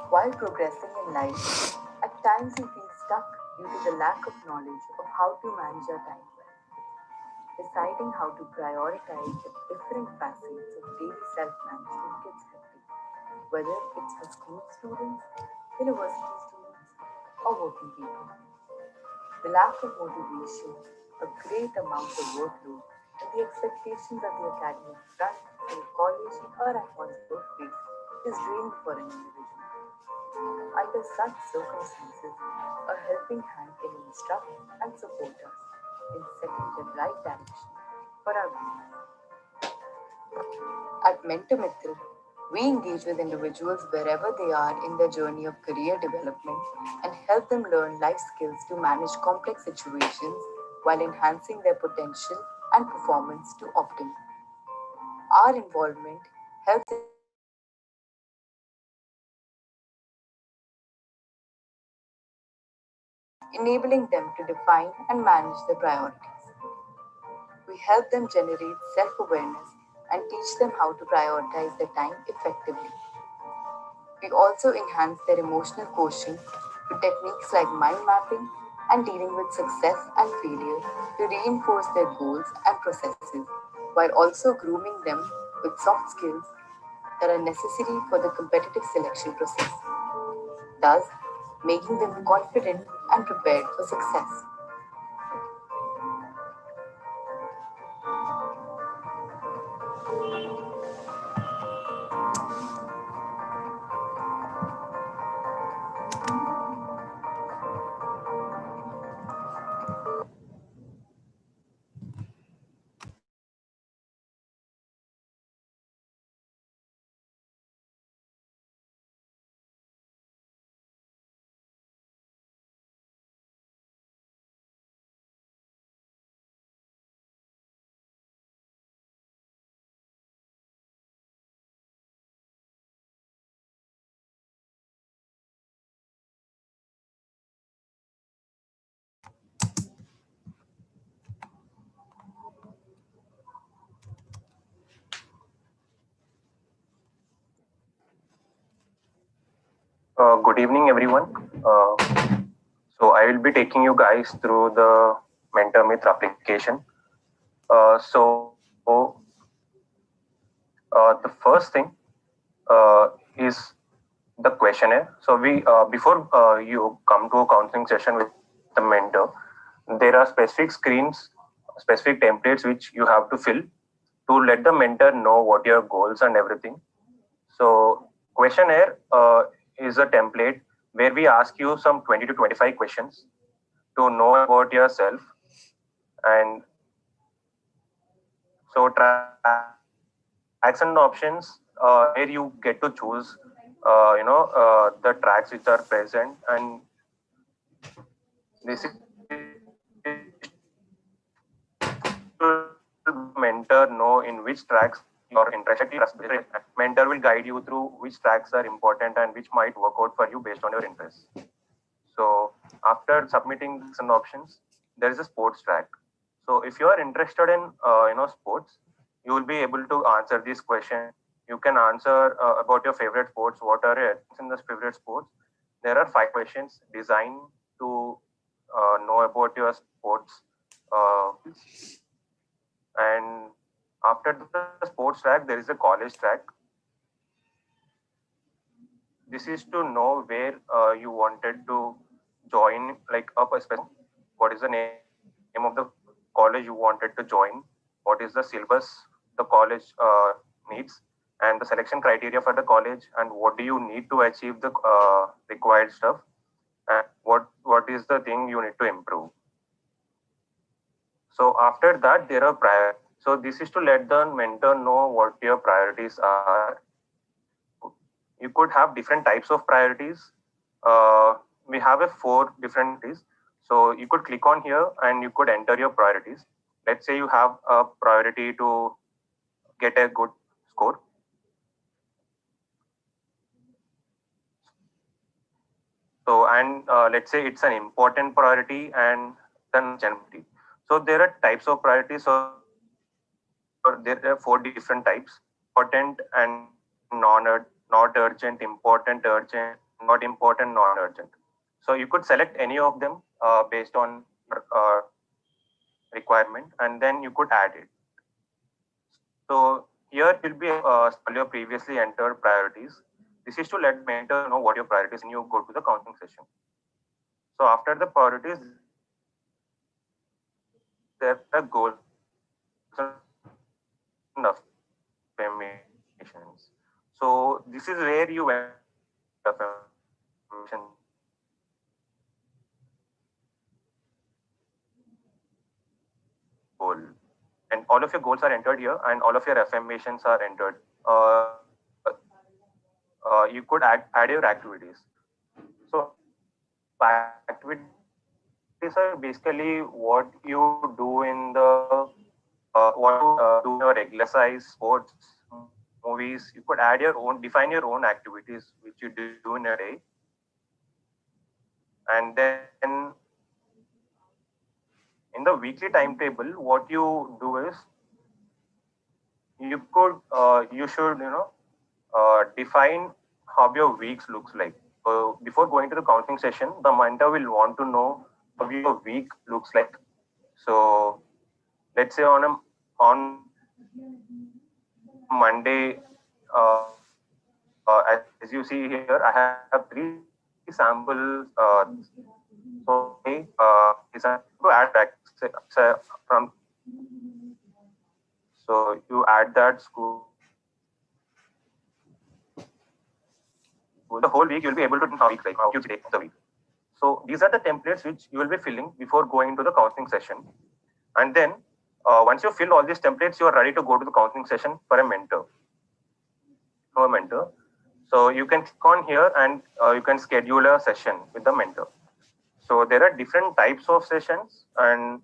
While progressing in life, at times we feel stuck due to the lack of knowledge of how to manage our time well. Deciding how to prioritize the different facets of daily self-management gets hectic, whether it's for school students, university students, or working people. The lack of motivation, a great amount of workload, and the expectations of the academic front in college or at one's workplace is draining for an individual. Under such circumstances, a helping hand can instruct and support us in setting the right direction for our goals. At MentorMitr, we engage with individuals wherever they are in their journey of career development and help them learn life skills to manage complex situations while enhancing their potential and performance to optimum. Our involvement helps individuals identify challenges and identify solutions enabling them to define and manage their priorities. We help them generate self awareness and teach them how to prioritize their time effectively. We also enhance their emotional quotient with techniques like mind mapping and dealing with success and failure to reinforce their goals and processes, while also grooming them with soft skills that are necessary for the competitive selection process, thus making them confident and prepared for success. Good evening, everyone. I will be taking you guys through the MentorMitr application. The first thing is the questionnaire. So we before you come to a counseling session with the mentor, there are specific screens, specific templates which you have to fill to let the mentor know what your goals and everything. So questionnaire is a template where we ask you some 20 to 25 questions to know about yourself. And so tracks and options where you get to choose the tracks which are present, and this is to mentor know in which tracks you're interested. Mentor will guide you through which tracks are important and which might work out for you based on your interests. So after submitting some options, there is a sports track. So if you are interested in sports, you will be able to answer this question. You can answer about your favorite sports. What are your in the favorite sports? There are 5 questions designed to know about your sports. And after the sports track, there is a college track. This is to know where you wanted to join, like up a specific. What is the name of the college you wanted to join? What is the syllabus the college needs, and the selection criteria for the college, and what do you need to achieve the required stuff, and what is the thing you need to improve. So after that, there are prior. So this is to let the mentor know what your priorities are. You could have different types of priorities. We have a 4 different priorities. So you could click on here and you could enter your priorities. Let's say you have a priority to get a good score. So and let's say it's an important priority and then urgent. So there are types of priorities. So there are 4 different types: important and non-urgent, not urgent, important, urgent, not important, non-urgent. So you could select any of them based on your requirement, and then you could add it. So here will be all your previously entered priorities. This is to let the mentor know what your priorities when you go to the counseling session. So after the priorities, there are goals and affirmations. So this is where you enter affirmation goal. And all of your goals are entered here, and all of your affirmations are entered. You could add your activities. So activities are basically what you do in the what you do in your regular size sports, movies. You could add your own, define your own activities which you do in a day, and then in the weekly timetable, what you do is you should define how your weeks looks like. So before going to the counseling session, the mentor will want to know how your week looks like. So let's say on Monday, as you see here, I have three samples. Is to add back from. So you add that school. The whole week you'll be able to how week like how each day of the week. So these are the templates which you will be filling before going into the counseling session. And then once you fill all these templates, you are ready to go to the counseling session for a mentor. For a mentor. So you can click on here and you can schedule a session with the mentor. So there are different types of sessions, and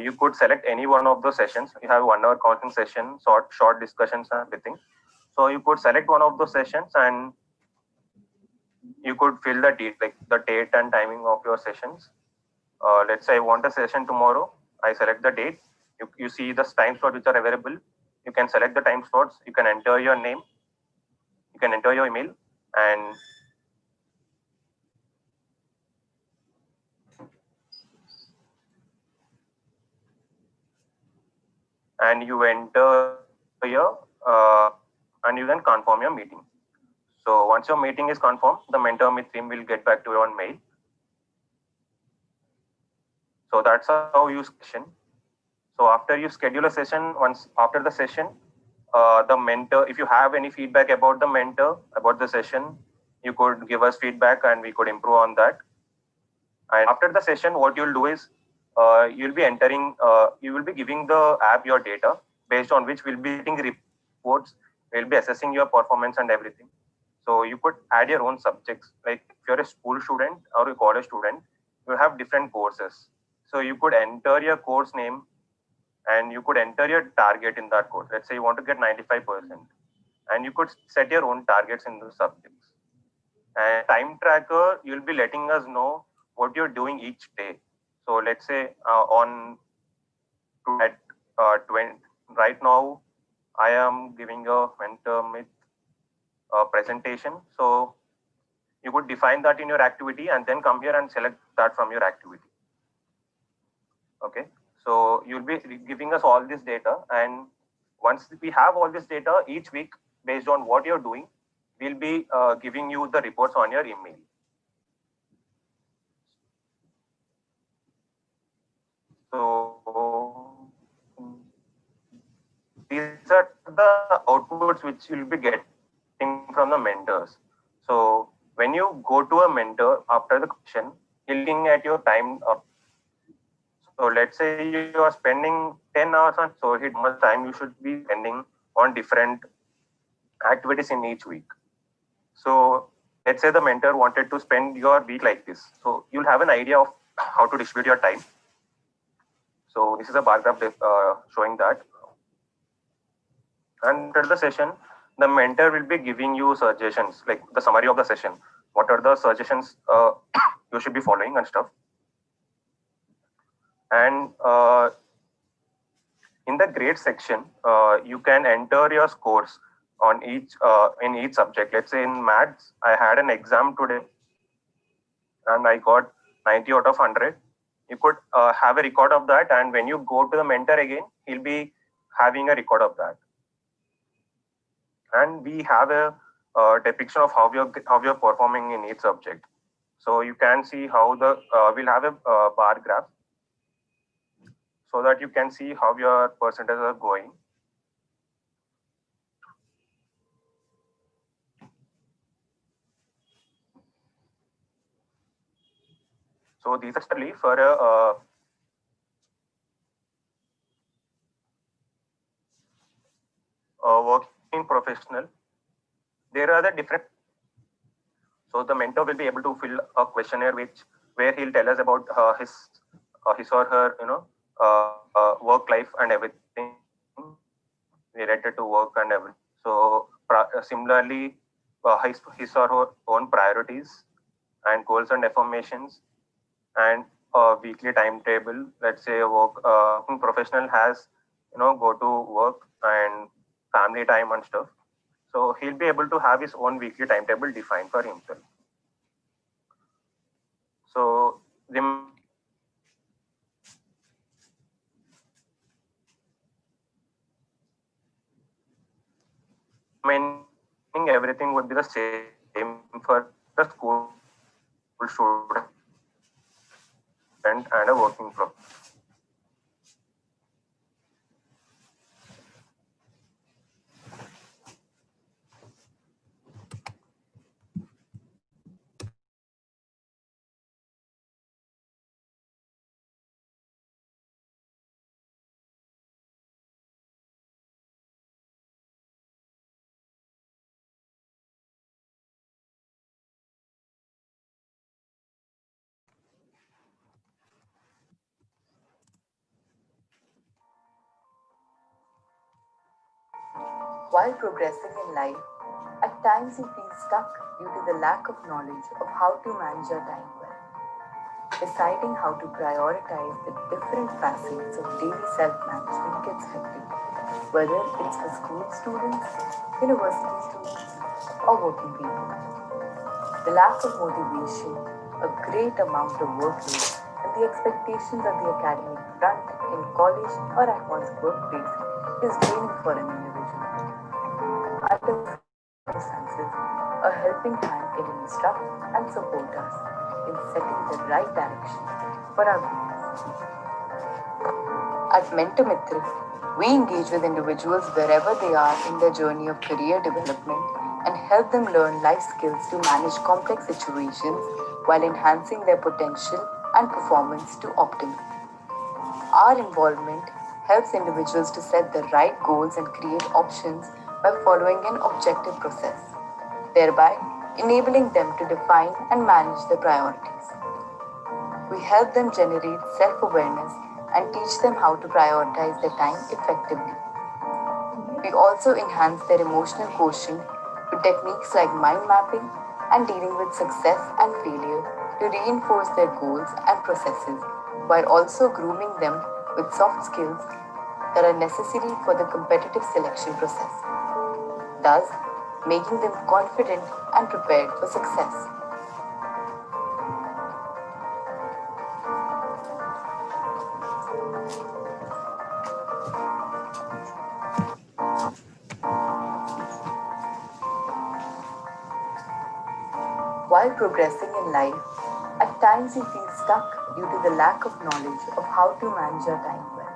you could select any one of the sessions. You have 1 hour counseling session, short discussions and everything. So you could select one of those sessions, and you could fill the date, like the date and timing of your sessions. Let's say I want a session tomorrow. I select the date. You see the time slots which are available. You can select the time slots. You can enter your name. You can enter your email, and you enter here and you can confirm your meeting. So once your meeting is confirmed, the MentorMitr team will get back to you on mail. So that's how you session. So after you schedule a session, once after the session, the mentor, if you have any feedback about the mentor, about the session, you could give us feedback and we could improve on that. And after the session, what you'll do is you'll be entering, you will be giving the app your data based on which we'll be getting reports. We'll be assessing your performance and everything. So you could add your own subjects. Like if you're a school student or a college student, you have different courses. So you could enter your course name and you could enter your target in that course. Let's say you want to get 95%, and you could set your own targets in the subjects. And time tracker, you'll be letting us know what you're doing each day. So let's say on at 20 right now, I am giving a MentorMitr presentation. So you could define that in your activity and then come here and select that from your activity. Okay, so you'll be giving us all this data, and once we have all this data each week based on what you're doing, we'll be giving you the reports on your email. So these are the outputs which you'll be getting from the mentors. So when you go to a mentor after the question, you're looking at your time. So let's say you are spending 10 hours on, so how much time you should be spending on different activities in each week. So let's say the mentor wanted to spend your week like this. So you'll have an idea of how to distribute your time. So this is a bar graph showing that. And after the session, the mentor will be giving you suggestions, like the summary of the session. What are the suggestions you should be following and stuff. And in the grade section, you can enter your scores. on each in each subject. Let's say in maths, I had an exam today and I got 90 out of 100. You could have a record of that, and when you go to the mentor again, he'll be having a record of that. And we have a depiction of how you're performing in each subject. So you can see how the we'll have a bar graph so that you can see how your percentages are going. So these are especially for a working professional. There are the different. So the mentor will be able to fill a questionnaire where he'll tell us about his or her work life and everything related to work and everything. So similarly, his or her own priorities and goals and affirmations and a weekly timetable. Let's say a working professional has go to work and family time and stuff. So he'll be able to have his own weekly timetable defined for himself. So remaining everything would be the same for the school student and a working professional. While progressing in life, at times you feel stuck due to the lack of knowledge of how to manage your time well. Deciding how to prioritize the different facets of daily self-management gets hectic, whether it's for school students, university students, or working people. The lack of motivation, a great amount of workload, and the expectations of the academic front in college or at one's workplace is draining for an individual. Under such circumstances, a helping hand can instruct and support us in setting the right direction for our goals. At MentorMitr, we engage with individuals wherever they are in their journey of career development and help them learn life skills to manage complex situations while enhancing their potential and performance to optimum. Our involvement helps individuals to set the right goals and create options by following an objective process, thereby enabling them to define and manage their priorities. We help them generate self awareness and teach them how to prioritize their time effectively. We also enhance their emotional quotient with techniques like mind mapping and dealing with success and failure to reinforce their goals and processes while also grooming them with soft skills that are necessary for the competitive selection process, thus making them confident and prepared for success. While progressing in life, at times you feel stuck due to the lack of knowledge of how to manage your time well.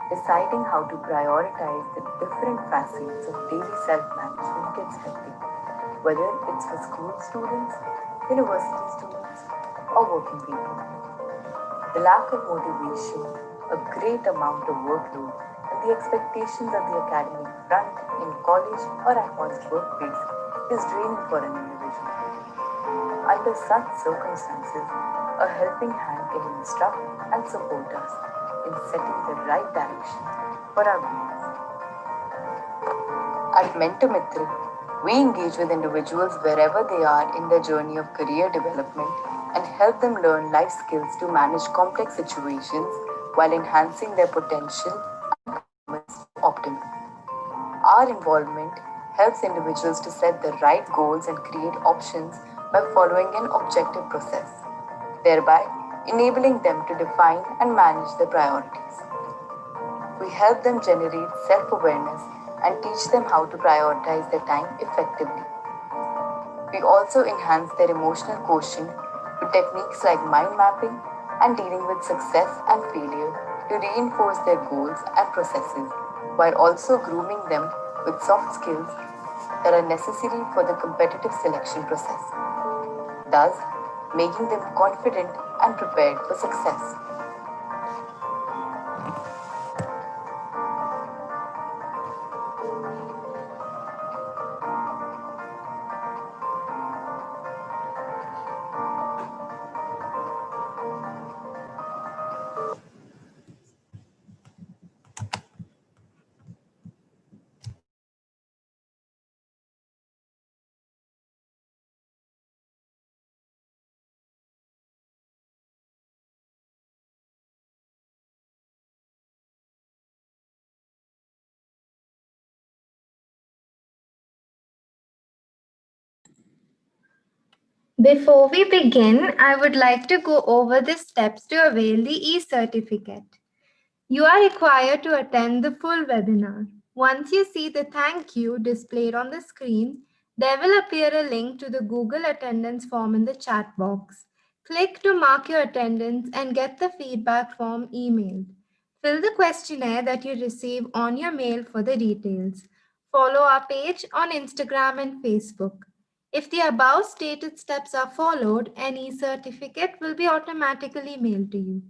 Deciding how to prioritize the different facets of daily self-management gets hectic, whether it's for school students, university students, or working people. The lack of motivation, a great amount of workload, and the expectations of the academic front in college or at one's workplace is draining for an individual. Under such circumstances, a helping hand can instruct and support us in setting the right direction for our goals. At MentorMitr, we engage with individuals wherever they are in their journey of career development and help them learn life skills to manage complex situations while enhancing their potential and performance to optimum. Our involvement helps individuals to set the right goals and create options by following an objective process, thereby enabling them to define and manage their priorities. We help them generate self awareness and teach them how to prioritize their time effectively. We also enhance their emotional quotient with techniques like mind mapping and dealing with success and failure to reinforce their goals and processes, while also grooming them with soft skills that are necessary for the competitive selection process, thus making them confident and prepared for success. Before we begin, I would like to go over the steps to avail the e-certificate. You are required to attend the full webinar. Once you see the thank you displayed on the screen, there will appear a link to the Google attendance form in the chat box. Click to mark your attendance and get the feedback form emailed. Fill the questionnaire that you receive on your mail for the details. Follow our page on Instagram and Facebook. If the above stated steps are followed, an e-certificate will be automatically mailed to you.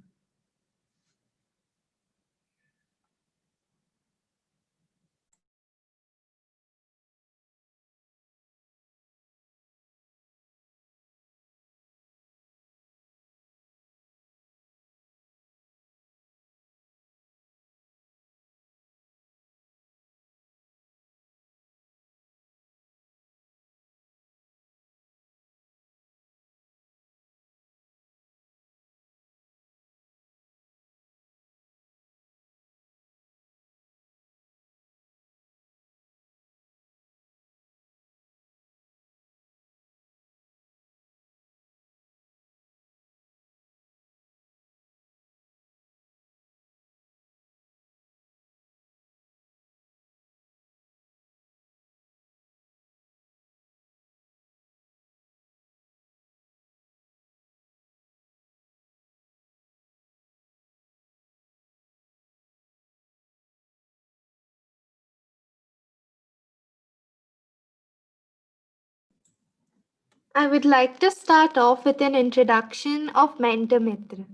I would like to start off with an introduction of MentorMitr.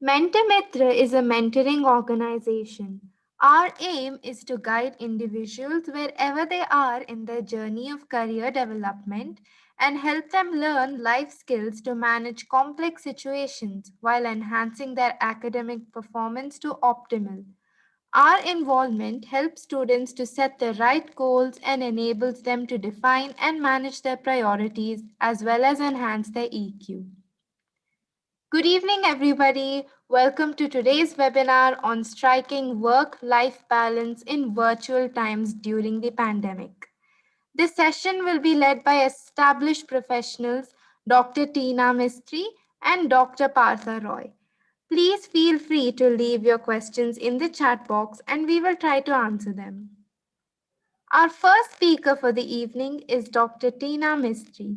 MentorMitr is a mentoring organization. Our aim is to guide individuals wherever they are in their journey of career development and help them learn life skills to manage complex situations while enhancing their academic performance to optimal. Our involvement helps students to set the right goals and enables them to define and manage their priorities as well as enhance their EQ. Good evening, everybody. Welcome to today's webinar on striking work-life balance in virtual times during the pandemic. This session will be led by established professionals Dr. Tina Mistry and Dr. Partha Roy. Please feel free to leave your questions in the chat box and we will try to answer them. Our first speaker for the evening is Dr. Tina Mistry.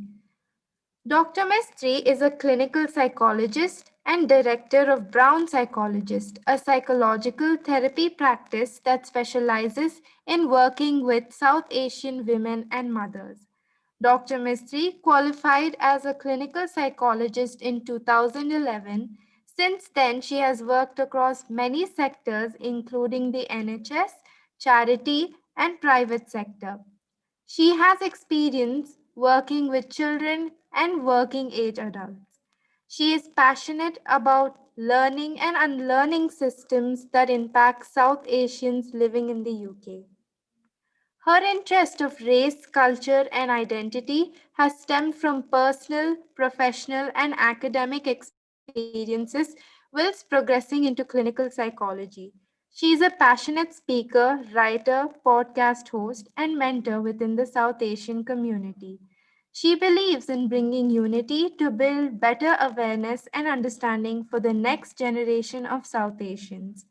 Dr. Mistry is a clinical psychologist and director of Brown Psychologist, a psychological therapy practice that specializes in working with South Asian women and mothers. Dr. Mistry qualified as a clinical psychologist in 2011. Since then, she has worked across many sectors, including the NHS, charity, and private sector. She has experience working with children and working age adults. She is passionate about learning and unlearning systems that impact South Asians living in the UK. Her interest of race, culture, and identity has stemmed from personal, professional, and academic experiences whilst progressing into clinical psychology. She is a passionate speaker, writer, podcast host, and mentor within the South Asian community. She believes in bringing unity to build better awareness and understanding for the next generation of South Asians.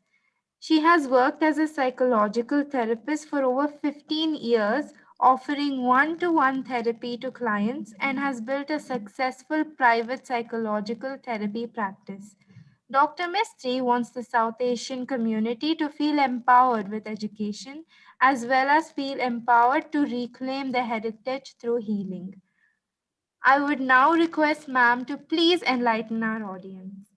She has worked as a psychological therapist for over 15 years, offering one to one therapy to clients, and has built a successful private psychological therapy practice. Dr. Mistry wants the South Asian community to feel empowered with education as well as feel empowered to reclaim their heritage through healing. I would now request ma'am to please enlighten our audience.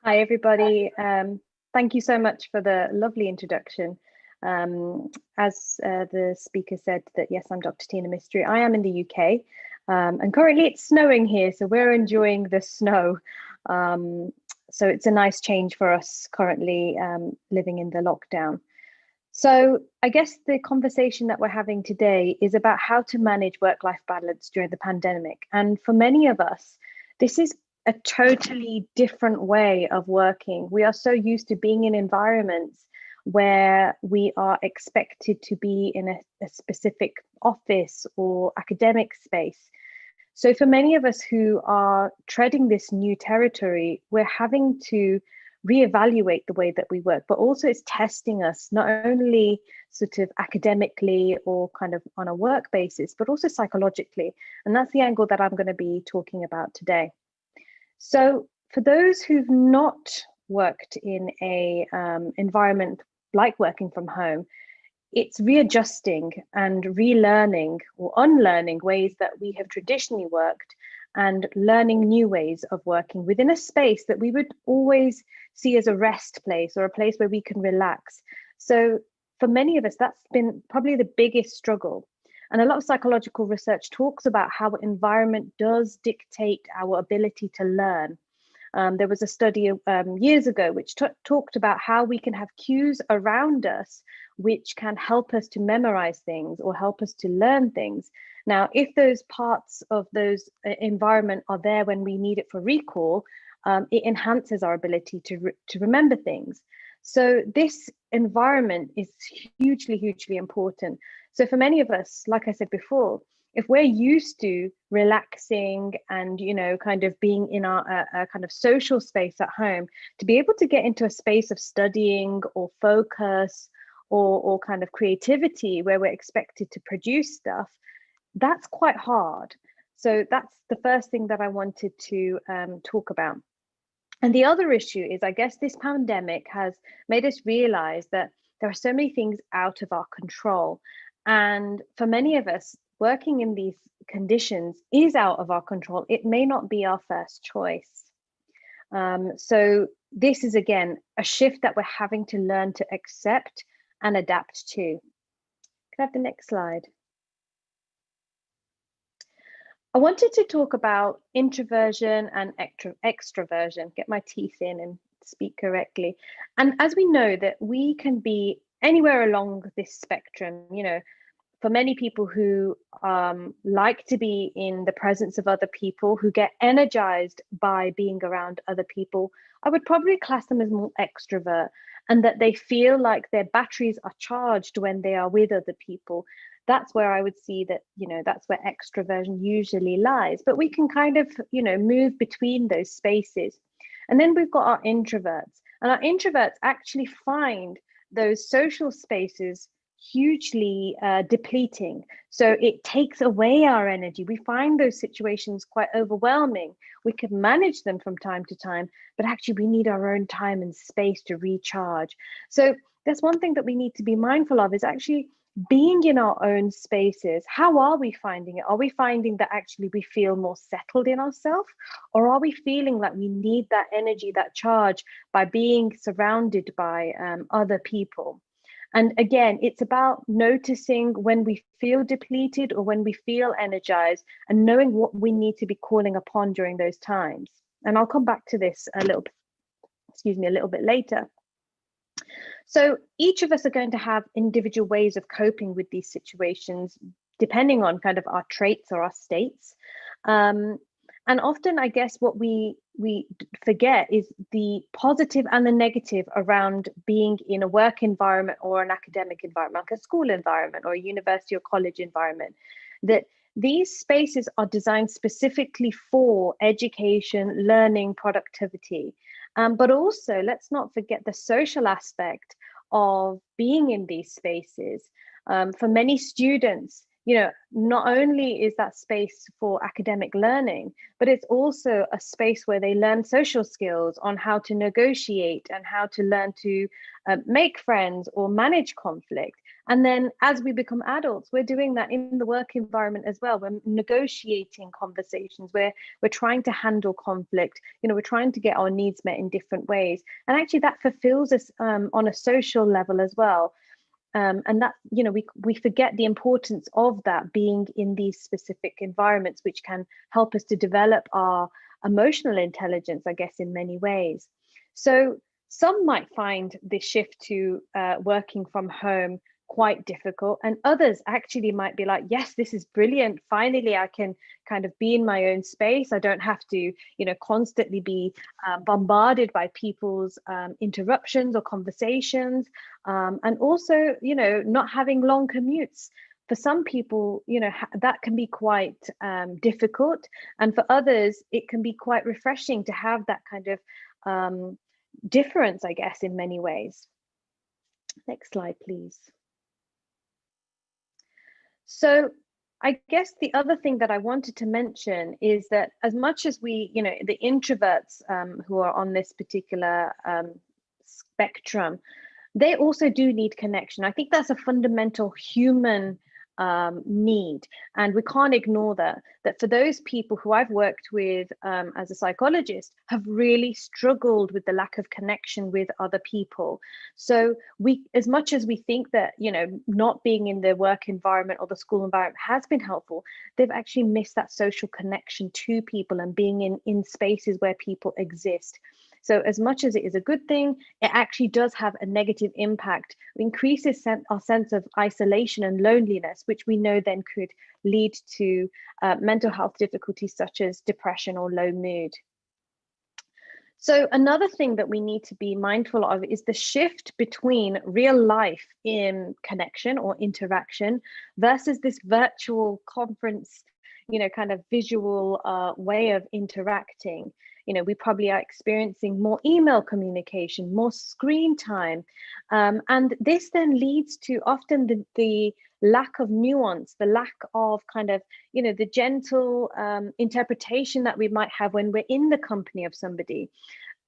Hi, everybody. Thank you so much for the lovely introduction. As the speaker said, that yes, I'm Dr. Tina Mistry. I am in the UK, and currently it's snowing here, so we're enjoying the snow. So it's a nice change for us currently living in the lockdown. So I guess the conversation that we're having today is about how to manage work-life balance during the pandemic. And for many of us, this is a totally different way of working. We are so used to being in environments where we are expected to be in a specific office or academic space. So for many of us who are treading this new territory, we're having to reevaluate the way that we work, but also it's testing us not only sort of academically or kind of on a work basis, but also psychologically. And that's the angle that I'm going to be talking about today. So for those who've not worked in a environment like working from home, it's readjusting and relearning or unlearning ways that we have traditionally worked and learning new ways of working within a space that we would always see as a rest place or a place where we can relax. So for many of us, that's been probably the biggest struggle. And a lot of psychological research talks about how environment does dictate our ability to learn. There was a study years ago which talked about how we can have cues around us which can help us to memorize things or help us to learn things. Now, if those parts of those environment are there when we need it for recall, it enhances our ability to remember things. So this environment is hugely, hugely important. So for many of us, like I said before, if we're used to relaxing and, you know, kind of being in our kind of social space at home, to be able to get into a space of studying or focus or kind of creativity where we're expected to produce stuff, that's quite hard. So that's the first thing that I wanted to talk about. And the other issue is, I guess this pandemic has made us realize that there are so many things out of our control. And for many of us, working in these conditions is out of our control. It may not be our first choice. So this is, again, a shift that we're having to learn to accept and adapt to. Can I have the next slide? I wanted to talk about introversion and extroversion, get my teeth in and speak correctly. And as we know that we can be anywhere along this spectrum, you know, for many people who like to be in the presence of other people, who get energized by being around other people, I would probably class them as more extrovert, and that they feel like their batteries are charged when they are with other people. That's where I would see that, you know, that's where extroversion usually lies. But we can kind of, you know, move between those spaces. And then we've got our introverts, and our introverts actually find those social spaces hugely depleting. So it takes away our energy. We find those situations quite overwhelming. We can manage them from time to time, but actually we need our own time and space to recharge. So that's one thing that we need to be mindful of, is actually being in our own spaces. How are we finding it? Are we finding that actually we feel more settled in ourselves? Or are we feeling like we need that energy, that charge, by being surrounded by other people? And again, it's about noticing when we feel depleted or when we feel energized, and knowing what we need to be calling upon during those times. And I'll come back to this a little bit later. So each of us are going to have individual ways of coping with these situations, depending on kind of our traits or our states. And often, I guess, what we forget is the positive and the negative around being in a work environment or an academic environment, like a school environment or a university or college environment, that these spaces are designed specifically for education, learning, productivity. But also, let's not forget the social aspect of being in these spaces. For many students, not only is that space for academic learning, but it's also a space where they learn social skills on how to negotiate and how to learn to make friends or manage conflict. And then as we become adults, we're doing that in the work environment as well. We're negotiating conversations where we're trying to handle conflict. We're trying to get our needs met in different ways. And actually that fulfills us on a social level as well. And that, we forget the importance of that being in these specific environments, which can help us to develop our emotional intelligence, I guess, in many ways. So some might find this shift to working from home quite difficult, and others actually might be like, yes, this is brilliant. Finally, I can kind of be in my own space. I don't have to, constantly be bombarded by people's interruptions or conversations. And also, not having long commutes. For some people, that can be quite difficult. And for others, it can be quite refreshing to have that kind of difference, I guess, in many ways. Next slide, please. So I guess the other thing that I wanted to mention is that as much as we, the introverts who are on this particular spectrum, they also do need connection. I think that's a fundamental human need, and we can't ignore that for those people who I've worked with as a psychologist have really struggled with the lack of connection with other people. So we, as much as we think that not being in the work environment or the school environment has been helpful, they've actually missed that social connection to people and being in spaces where people exist. So as much as it is a good thing, it actually does have a negative impact. It increases our sense of isolation and loneliness, which we know then could lead to mental health difficulties such as depression or low mood. So another thing that we need to be mindful of is the shift between real life in connection or interaction versus this virtual conference, kind of visual way of interacting. We probably are experiencing more email communication, more screen time. And this then leads to often the lack of nuance, the lack of kind of, the gentle interpretation that we might have when we're in the company of somebody.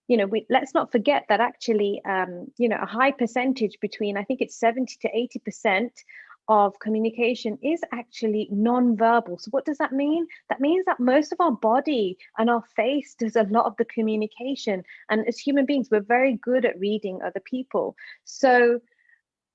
Let's not forget that actually, a high percentage between, I think it's 70 to 80% of communication is actually non-verbal. So what does that mean? That means that most of our body and our face does a lot of the communication. And as human beings, we're very good at reading other people. So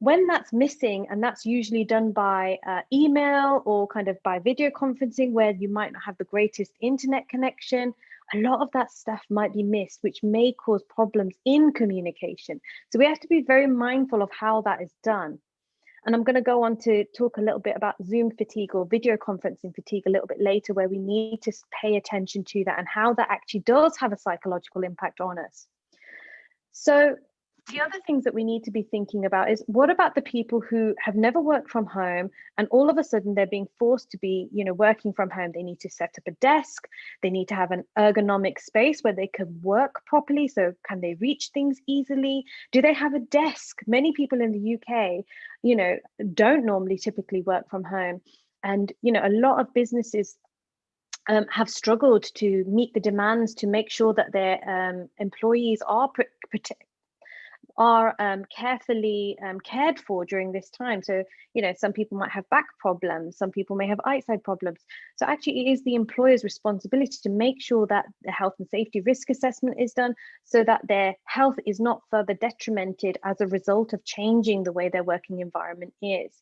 when that's missing, and that's usually done by email or kind of by video conferencing, where you might not have the greatest internet connection, a lot of that stuff might be missed, which may cause problems in communication. So we have to be very mindful of how that is done. And I'm going to go on to talk a little bit about Zoom fatigue or video conferencing fatigue a little bit later, where we need to pay attention to that and how that actually does have a psychological impact on us. So the other things that we need to be thinking about is, what about the people who have never worked from home and all of a sudden they're being forced to be, working from home? They need to set up a desk. They need to have an ergonomic space where they can work properly. So can they reach things easily? Do they have a desk? Many people in the UK, don't normally typically work from home. And, a lot of businesses have struggled to meet the demands to make sure that their employees are carefully cared for during this time. So, some people might have back problems, some people may have eyesight problems. So actually it is the employer's responsibility to make sure that the health and safety risk assessment is done so that their health is not further detrimented as a result of changing the way their working environment is.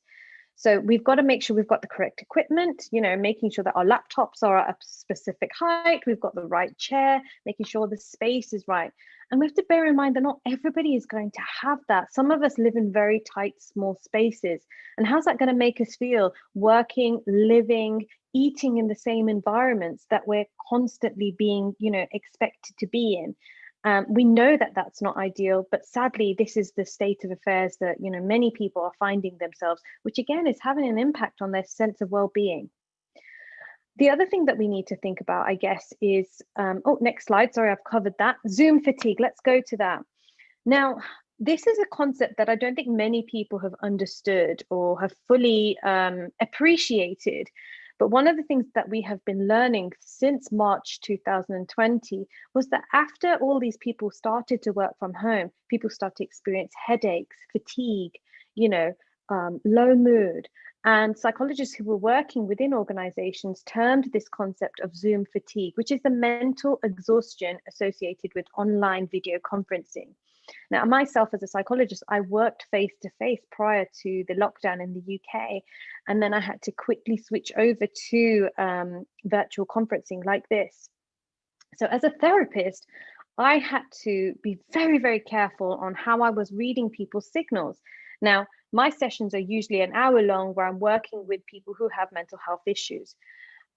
So we've got to make sure we've got the correct equipment, making sure that our laptops are at a specific height, we've got the right chair, making sure the space is right. And we have to bear in mind that not everybody is going to have that. Some of us live in very tight, small spaces. And how's that going to make us feel working, living, eating in the same environments that we're constantly being, expected to be in? We know that that's not ideal, but sadly, this is the state of affairs that, many people are finding themselves, which again is having an impact on their sense of well-being. The other thing that we need to think about, I guess, is, next slide. Sorry, I've covered that. Zoom fatigue. Let's go to that. Now, this is a concept that I don't think many people have understood or have fully appreciated. But one of the things that we have been learning since March 2020 was that after all these people started to work from home, people started to experience headaches, fatigue, low mood. And psychologists who were working within organizations termed this concept of Zoom fatigue, which is the mental exhaustion associated with online video conferencing. Now, myself as a psychologist, I worked face-to-face prior to the lockdown in the UK, and then I had to quickly switch over to virtual conferencing like this. So as a therapist, I had to be very, very careful on how I was reading people's signals. Now, my sessions are usually an hour long where I'm working with people who have mental health issues.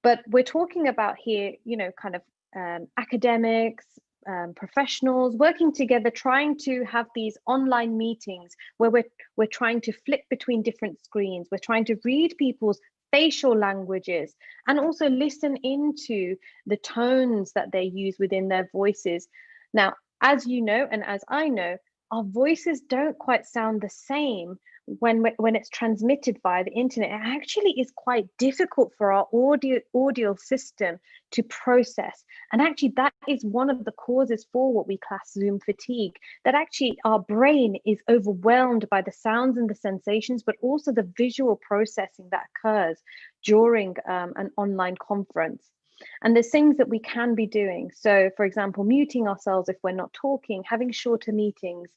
But we're talking about here, kind of academics, professionals working together, trying to have these online meetings where we're trying to flip between different screens. We're trying to read people's facial languages and also listen into the tones that they use within their voices. Now, as you know, and as I know, our voices don't quite sound the same when it's transmitted via the internet. It actually is quite difficult for our audio system to process. And actually that is one of the causes for what we class Zoom fatigue, that actually our brain is overwhelmed by the sounds and the sensations, but also the visual processing that occurs during an online conference. And there's things that we can be doing. So for example, muting ourselves if we're not talking, having shorter meetings,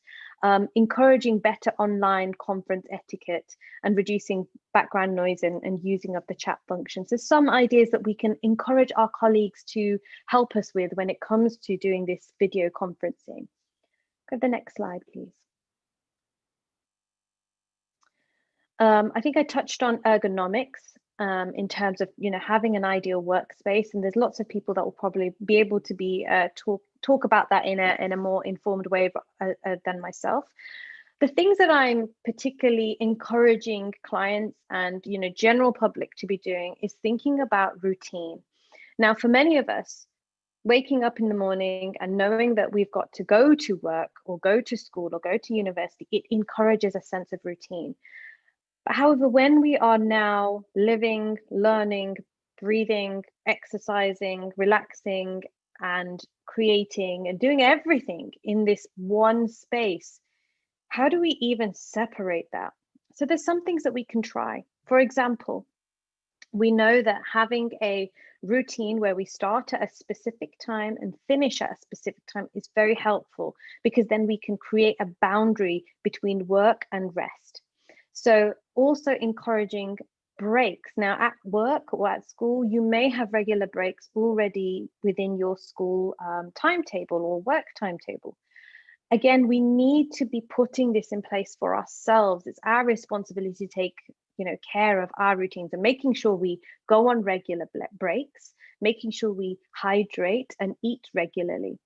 encouraging better online conference etiquette, and reducing background noise and using of the chat function. So some ideas that we can encourage our colleagues to help us with when it comes to doing this video conferencing. Go to the next slide, please. I think I touched on ergonomics in terms of having an ideal workspace, and there's lots of people that will probably be able to be talk about that in a more informed way than myself. The things that I'm particularly encouraging clients and general public to be doing is thinking about routine. Now, for many of us, waking up in the morning and knowing that we've got to go to work or go to school or go to university, it encourages a sense of routine. However, when we are now living, learning, breathing, exercising, relaxing, and creating and doing everything in this one space, how do we even separate that? So there's some things that we can try. For example, we know that having a routine where we start at a specific time and finish at a specific time is very helpful, because then we can create a boundary between work and rest. So also encouraging breaks. Now at work or at school, you may have regular breaks already within your school timetable or work timetable. Again, we need to be putting this in place for ourselves. It's our responsibility to take care of our routines and making sure we go on regular breaks, making sure we hydrate and eat regularly.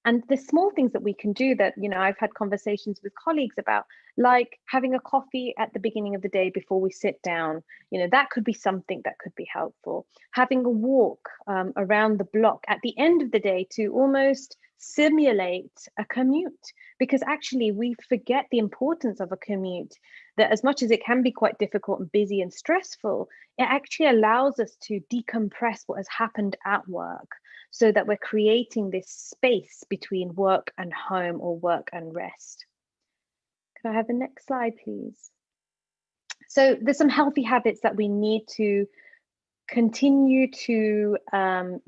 And the small things that we can do that, I've had conversations with colleagues about, like having a coffee at the beginning of the day before we sit down, that could be something that could be helpful. Having a walk around the block at the end of the day to almost simulate a commute, because actually we forget the importance of a commute, that as much as it can be quite difficult and busy and stressful, it actually allows us to decompress what has happened at work, so that we're creating this space between work and home or work and rest. Could I have the next slide, please? So there's some healthy habits that we need to continue to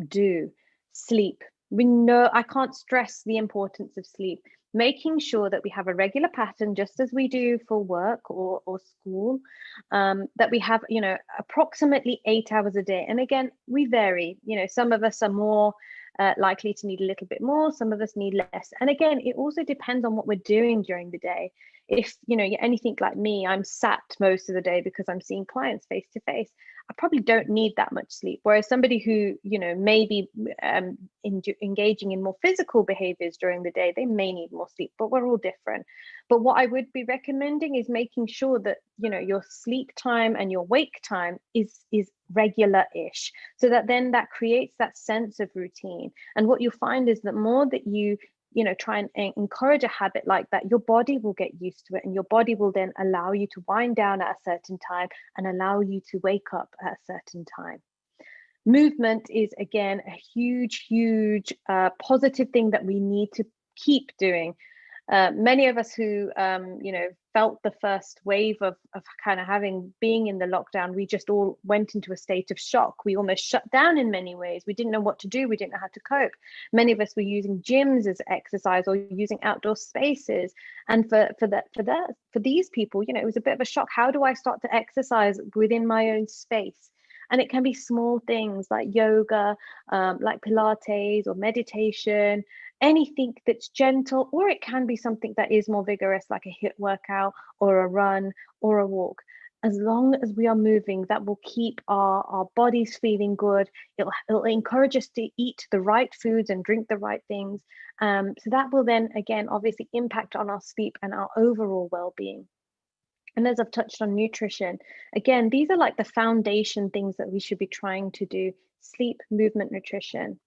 do. Sleep. We know, I can't stress the importance of sleep. making sure that we have a regular pattern, just as we do for work or school, that we have, approximately 8 hours a day. And again, we vary. Some of us are more likely to need a little bit more, some of us need less. And again, it also depends on what we're doing during the day. If you're anything like me, I'm sat most of the day because I'm seeing clients face to face, I probably don't need that much sleep. Whereas somebody who may be engaging in more physical behaviors during the day, they may need more sleep, but we're all different. But what I would be recommending is making sure that your sleep time and your wake time is regular-ish, so that then that creates that sense of routine. And what you'll find is that more that you try and encourage a habit like that, your body will get used to it, and your body will then allow you to wind down at a certain time and allow you to wake up at a certain time. Movement is, again, a huge positive thing that we need to keep doing. Many of us who felt the first wave of kind of being in the lockdown, we just all went into a state of shock. We almost shut down in many ways. We didn't know what to do. We didn't know how to cope. Many of us were using gyms as exercise or using outdoor spaces. And for these people, it was a bit of a shock. How do I start to exercise within my own space? And it can be small things like yoga, like Pilates or meditation, anything that's gentle, or it can be something that is more vigorous, like a HIIT workout or a run or a walk. As long as we are moving, that will keep our bodies feeling good. It'll encourage us to eat the right foods and drink the right things. So that will then, again, obviously impact on our sleep and our overall well-being. And as I've touched on nutrition, again, these are like the foundation things that we should be trying to do: sleep, movement, nutrition.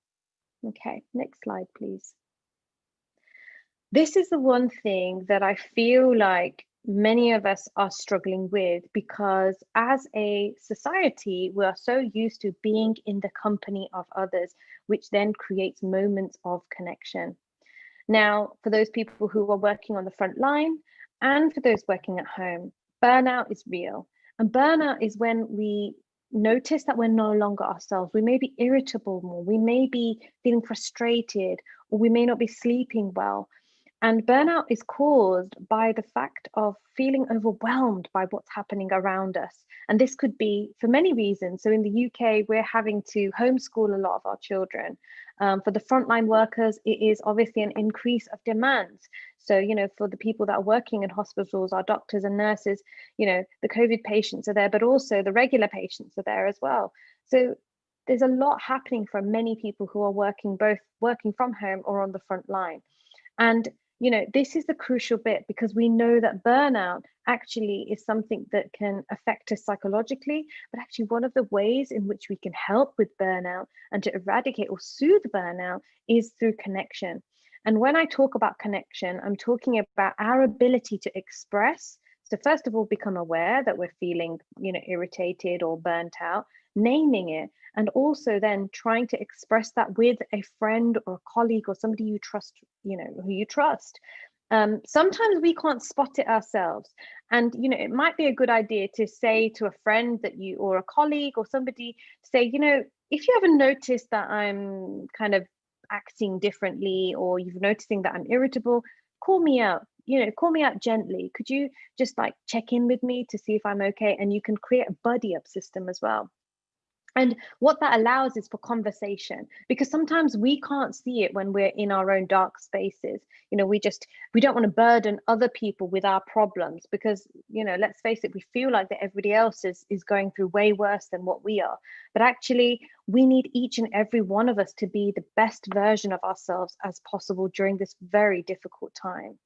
Okay, next slide, please. This is the one thing that I feel like many of us are struggling with, because as a society, we are so used to being in the company of others, which then creates moments of connection. Now, for those people who are working on the front line and for those working at home, burnout is real. And burnout is when we notice that we're no longer ourselves. We may be irritable more, we may be feeling frustrated, or we may not be sleeping well. And burnout is caused by the fact of feeling overwhelmed by what's happening around us. And this could be for many reasons. So in the UK, we're having to homeschool a lot of our children. For the frontline workers, it is obviously an increase of demands. So, for the people that are working in hospitals, our doctors and nurses, the COVID patients are there, but also the regular patients are there as well. So there's a lot happening for many people who are working from home or on the front line. And this is the crucial bit, because we know that burnout actually is something that can affect us psychologically, but actually one of the ways in which we can help with burnout and to eradicate or soothe burnout is through connection. And when I talk about connection, I'm talking about our ability to express. So first of all, become aware that we're feeling, irritated or burnt out, naming it, and also then trying to express that with a friend or a colleague or somebody you trust, who you trust. Sometimes we can't spot it ourselves. And, it might be a good idea to say to a friend or a colleague or somebody, say, if you ever notice that I'm kind of acting differently, or you're noticing that I'm irritable, call me out. Call me out gently. Could you just check in with me to see if I'm okay? And you can create a buddy up system as well. And what that allows is for conversation, because sometimes we can't see it when we're in our own dark spaces. We don't want to burden other people with our problems, because, let's face it, we feel like that everybody else is going through way worse than what we are. But actually, we need each and every one of us to be the best version of ourselves as possible during this very difficult time.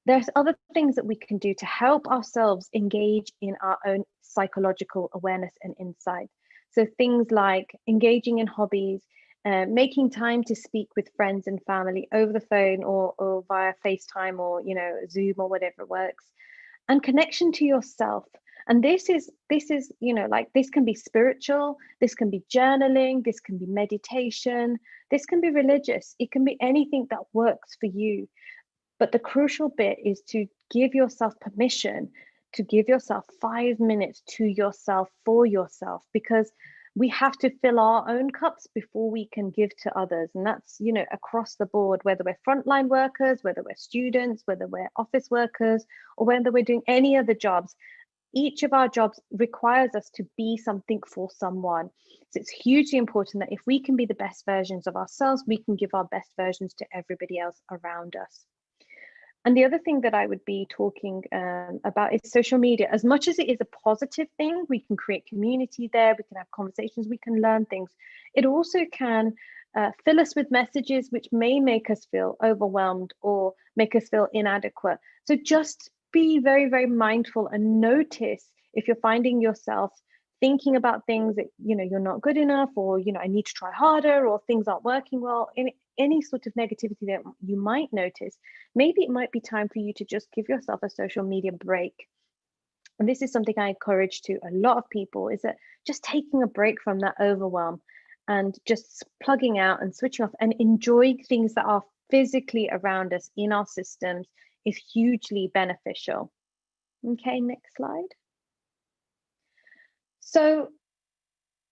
There's other things that we can do to help ourselves engage in our own psychological awareness and insight. So things like engaging in hobbies, making time to speak with friends and family over the phone or via FaceTime or Zoom or whatever works, and connection to yourself. And this is this can be spiritual, this can be journaling, this can be meditation, this can be religious. It can be anything that works for you. But the crucial bit is to give yourself permission to give yourself 5 minutes to yourself, for yourself, because We have to fill our own cups before we can give to others. And that's, across the board, whether we're frontline workers, whether we're students, whether we're office workers, or whether we're doing any other jobs. Each of our jobs requires us to be something for someone. So it's hugely important that if we can be the best versions of ourselves, we can give our best versions to everybody else around us. And the other thing that I would be talking about is social media. As much as it is a positive thing, we can create community there, we can have conversations, we can learn things. It also can fill us with messages which may make us feel overwhelmed or make us feel inadequate. So just be very, very mindful and notice if you're finding yourself thinking about things that you're not good enough, or I need to try harder, or things aren't working well. Any sort of negativity that you might notice, maybe it might be time for you to just give yourself a social media break. And this is something I encourage to a lot of people, is that just taking a break from that overwhelm and just plugging out and switching off and enjoying things that are physically around us in our systems is hugely beneficial. Okay, next slide. So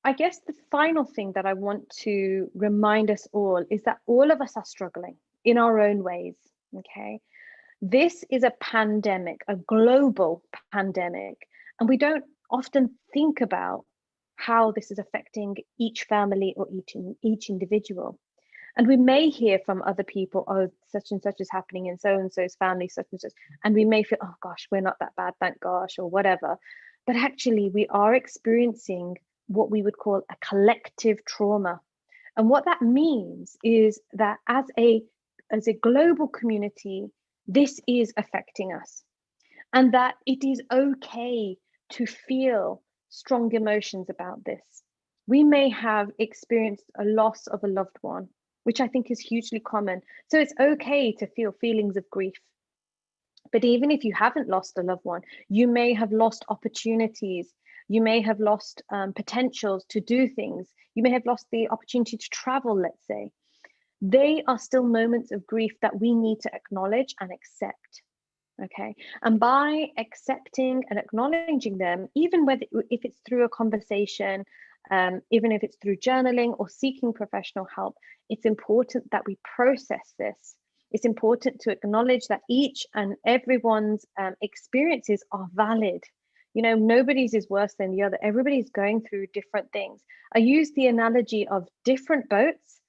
I guess the final thing that I want to remind us all is that all of us are struggling in our own ways, okay? This is a pandemic, a global pandemic, and we don't often think about how this is affecting each family or each individual. And we may hear from other people, oh, such and such is happening in so and so's family, such and such, and we may feel, oh gosh, we're not that bad, thank gosh, or whatever. But actually, we are experiencing what we would call a collective trauma. And what that means is that as a global community, this is affecting us, and that it is okay to feel strong emotions about this. We may have experienced a loss of a loved one, which I think is hugely common. So it's okay to feel feelings of grief. But even if you haven't lost a loved one, you may have lost opportunities. You may have lost potentials to do things. You may have lost the opportunity to travel, let's say. They are still moments of grief that we need to acknowledge and accept. Okay. And by accepting and acknowledging them, even if it's through a conversation, even if it's through journaling or seeking professional help, it's important that we process this. It's important to acknowledge that each and everyone's experiences are valid. Nobody's is worse than the other. Everybody's going through different things. I use the analogy of different boats,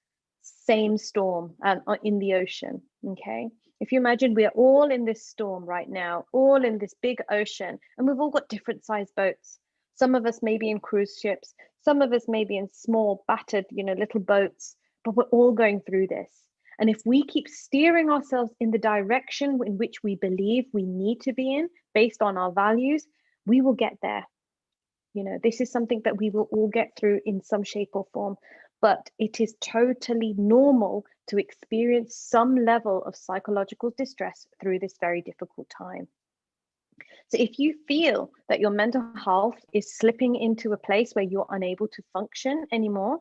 same storm in the ocean. Okay. If you imagine we're all in this storm right now, all in this big ocean, and we've all got different sized boats. Some of us may be in cruise ships, some of us may be in small, battered, little boats, but we're all going through this. And if we keep steering ourselves in the direction in which we believe we need to be in, based on our values, we will get there. This is something that we will all get through in some shape or form, but it is totally normal to experience some level of psychological distress through this very difficult time. So if you feel that your mental health is slipping into a place where you're unable to function anymore,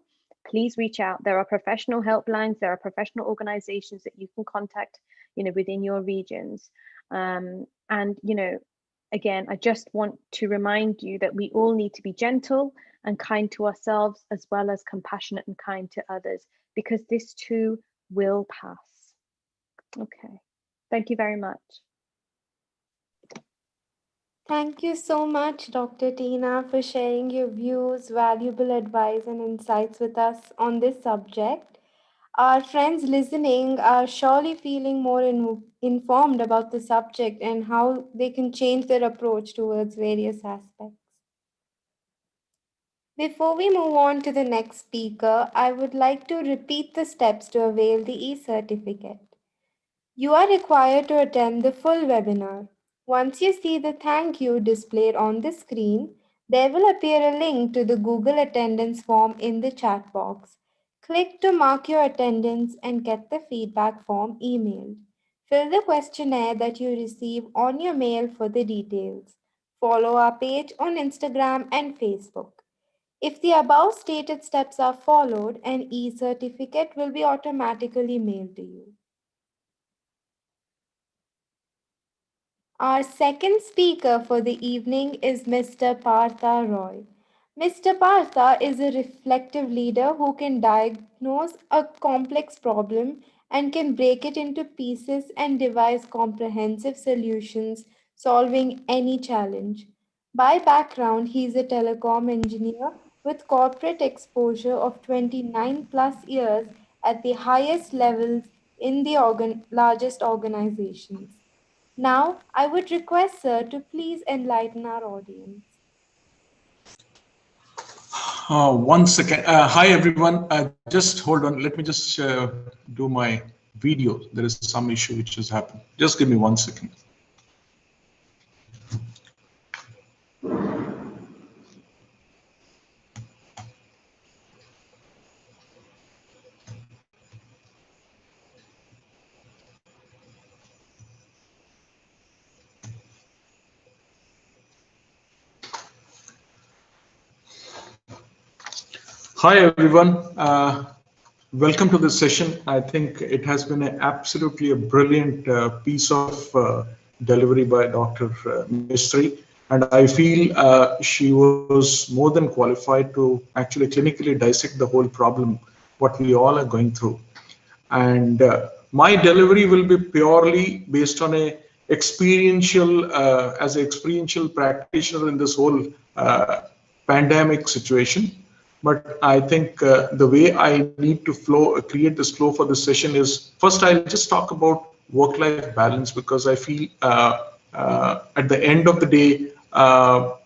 please reach out. There are professional helplines, there are professional organizations that you can contact, within your regions. And, again, I just want to remind you that we all need to be gentle and kind to ourselves, as well as compassionate and kind to others, because this too will pass. Okay, thank you very much. Thank you so much, Dr. Tina, for sharing your views, valuable advice, and insights with us on this subject. Our friends listening are surely feeling more informed about the subject and how they can change their approach towards various aspects. Before we move on to the next speaker, I would like to repeat the steps to avail the e-certificate. You are required to attend the full webinar. Once you see the thank you displayed on the screen, there will appear a link to the Google Attendance form in the chat box. Click to mark your attendance and get the feedback form emailed. Fill the questionnaire that you receive on your mail for the details. Follow our page on Instagram and Facebook. If the above stated steps are followed, an e-certificate will be automatically mailed to you. Our second speaker for the evening is Mr. Partha Roy. Mr. Partha is a reflective leader who can diagnose a complex problem and can break it into pieces and devise comprehensive solutions solving any challenge. By background, he is a telecom engineer with corporate exposure of 29 plus years at the highest levels in the largest organizations. Now, I would request Sir to please enlighten our audience. One second. Hi, everyone. Just hold on. Let me just do my video. There is some issue which has happened. Just give me 1 second. Hi, everyone. Welcome to this session. I think it has been absolutely a brilliant piece of delivery by Dr. Mistry. And I feel she was more than qualified to actually clinically dissect the whole problem, what we all are going through. And my delivery will be purely based on a experiential, as an experiential practitioner in this whole pandemic situation. But I think the way I need to create this flow for this session is, first I'll just talk about work-life balance, because I feel at the end of the day,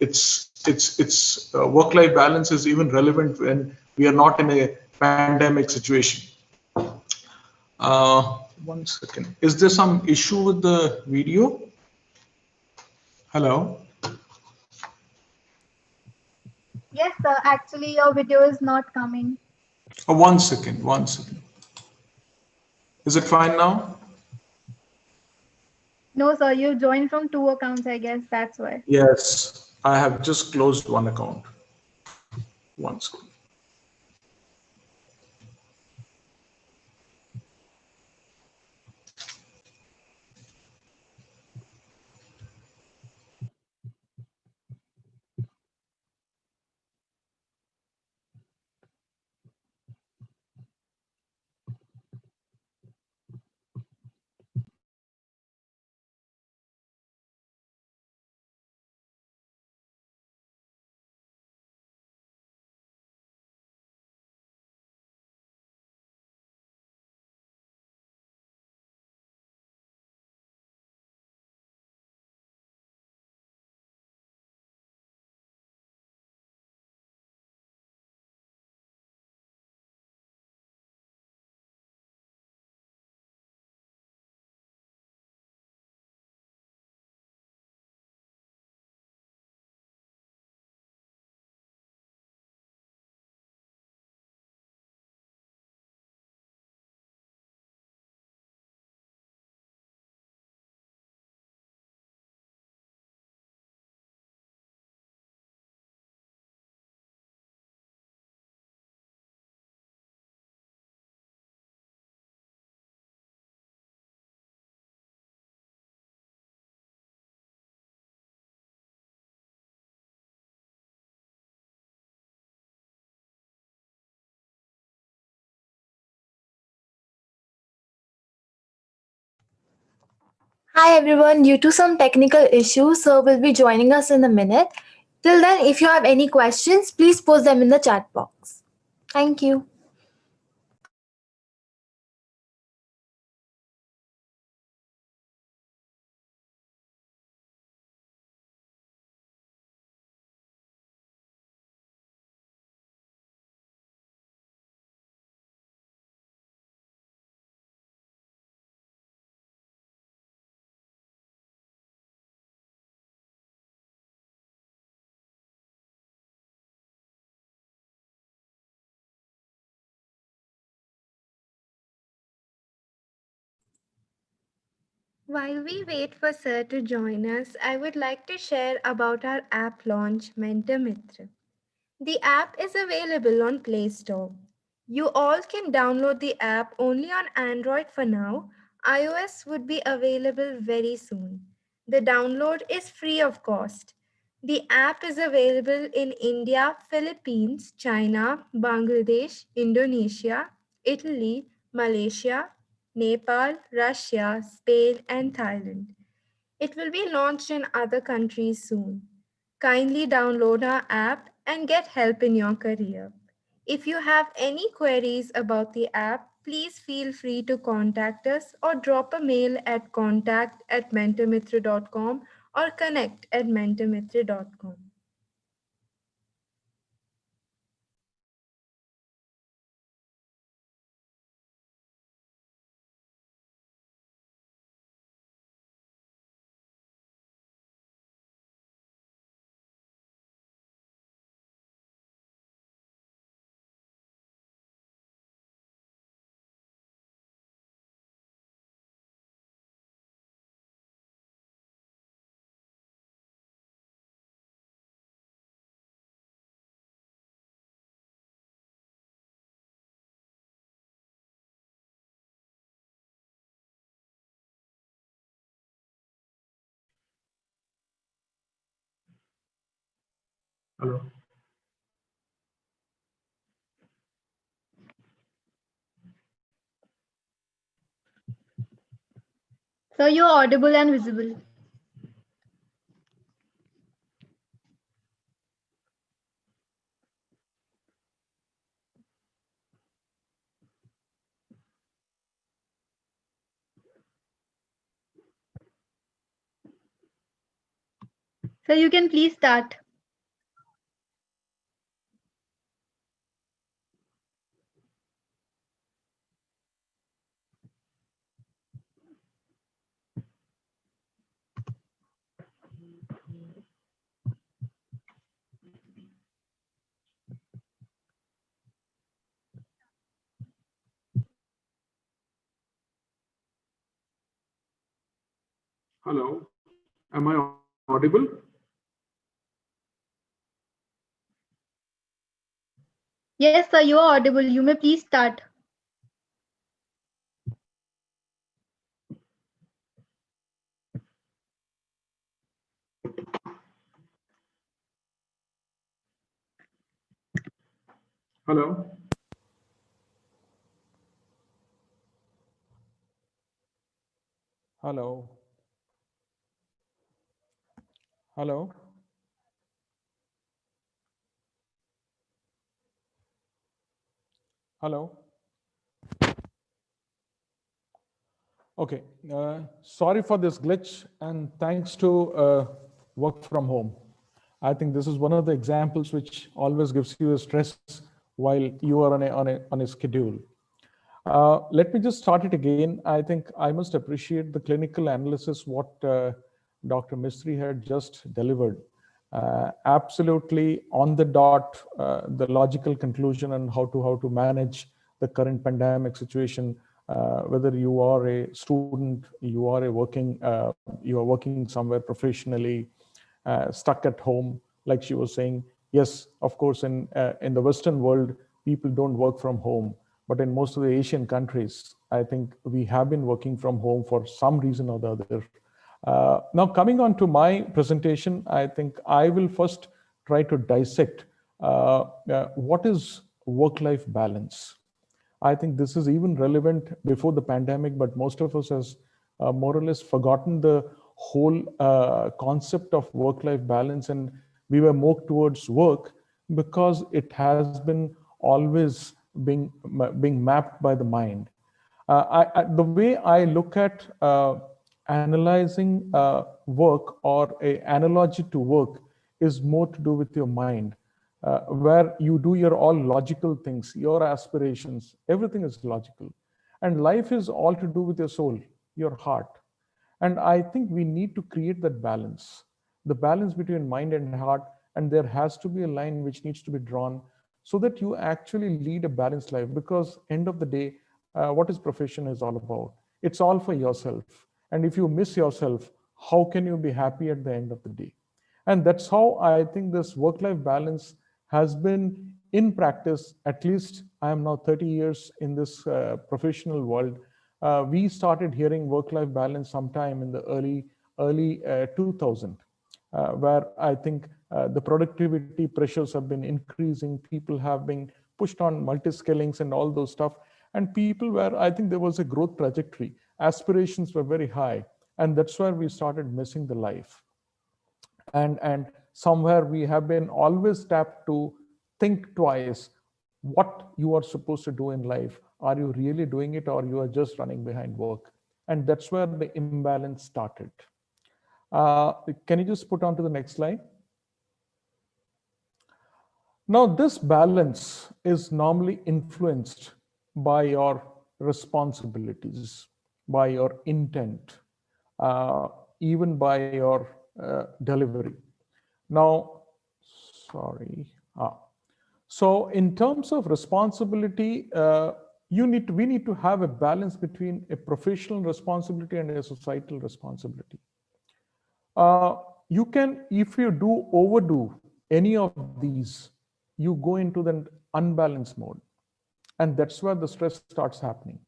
it's work-life balance is even relevant when we are not in a pandemic situation. 1 second. Is there some issue with the video? Hello? Yes, sir. Actually, your video is not coming. 1 second, 1 second. Is it fine now? No, sir. You joined from two accounts, I guess. That's why. Yes, I have just closed one account. 1 second. Hi everyone, due to some technical issues, sir will be joining us in a minute. Till then, if you have any questions, please post them in the chat box. Thank you. While we wait for Sir to join us, I would like to share about our app launch, MentorMitr. The app is available on Play Store. You all can download the app only on Android for now. iOS would be available very soon. The download is free of cost. The app is available in India, Philippines, China, Bangladesh, Indonesia, Italy, Malaysia, Nepal, Russia, Spain, and Thailand. It will be launched in other countries soon. Kindly download our app and get help in your career. If you have any queries about the app, please feel free to contact us or drop a mail at contact@mentormitra.com or connect@mentormitra.com. Hello. So you're audible and visible. So you can please start. Hello. Am I audible? Yes, sir, you are audible. You may please start. Hello. Hello. Hello. Hello. Okay. Sorry for this glitch, and thanks to work from home. I think this is one of the examples which always gives you a stress while you are on a schedule. Let me just start it again. I think I must appreciate the clinical analysis what Dr. Mistry had just delivered. Absolutely on the dot, the logical conclusion on how to manage the current pandemic situation. Whether you are a student, you are working somewhere professionally, stuck at home, like she was saying. Yes, of course, in the Western world, people don't work from home, but in most of the Asian countries, I think we have been working from home for some reason or the other. Now, coming on to my presentation, I think I will first try to dissect what is work-life balance. I think this is even relevant before the pandemic, but most of us has more or less forgotten the whole concept of work-life balance, and we were more towards work because it has been always being mapped by the mind. The way I look at analyzing work or a analogy to work is more to do with your mind, where you do your all logical things, your aspirations, everything is logical. And life is all to do with your soul, your heart. And I think we need to create that balance, the balance between mind and heart. And there has to be a line which needs to be drawn so that you actually lead a balanced life. Because end of the day, what is profession is all about? It's all for yourself. And if you miss yourself, how can you be happy at the end of the day? And that's how I think this work-life balance has been in practice. At least I am now 30 years in this professional world. We started hearing work-life balance sometime in the early 2000. where I think the productivity pressures have been increasing. People have been pushed on multi-skillings and all those stuff. And people where I think there was a growth trajectory, aspirations were very high. And that's where we started missing the life. And somewhere we have been always tapped to think twice what you are supposed to do in life. Are you really doing it, or you are just running behind work? And that's where the imbalance started. Can you just put on to the next slide? Now, this balance is normally influenced by your responsibilities, by your intent, even by your delivery. Now, sorry. So in terms of responsibility, we need to have a balance between a professional responsibility and a societal responsibility. You can, if you do overdo any of these, you go into the unbalanced mode. And that's where the stress starts happening.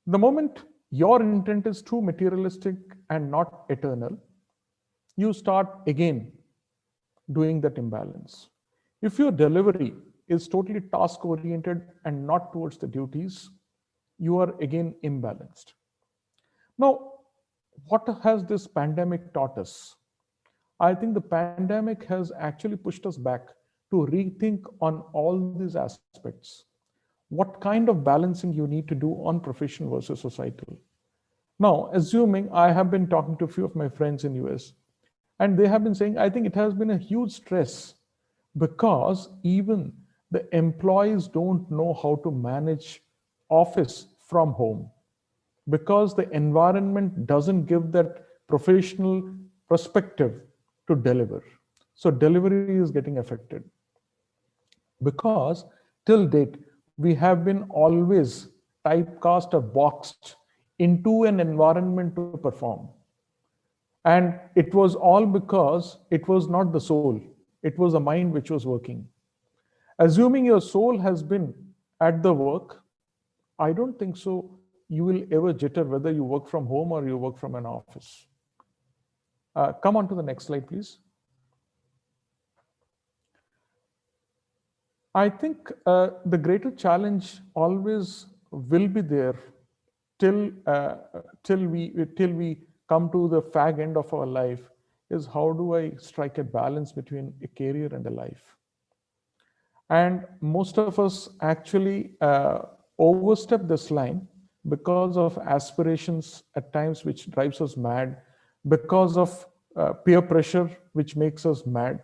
The moment your intent is too materialistic and not eternal, you start again doing that imbalance. If your delivery is totally task oriented and not towards the duties, you are again imbalanced. Now, what has this pandemic taught us? I think the pandemic has actually pushed us back to rethink on all these aspects. What kind of balancing you need to do on professional versus societal. Now, assuming I have been talking to a few of my friends in US, and they have been saying, I think it has been a huge stress because even the employees don't know how to manage office from home, because the environment doesn't give that professional perspective to deliver. So delivery is getting affected. Because till date, we have been always typecast or boxed into an environment to perform. And it was all because it was not the soul, it was the mind which was working. Assuming your soul has been at the work, I don't think so you will ever jitter whether you work from home or you work from an office. Come on to the next slide, please. I think the greater challenge always will be there till we come to the fag end of our life, is how do I strike a balance between a career and a life? And most of us actually overstep this line because of aspirations at times which drives us mad, because of peer pressure which makes us mad.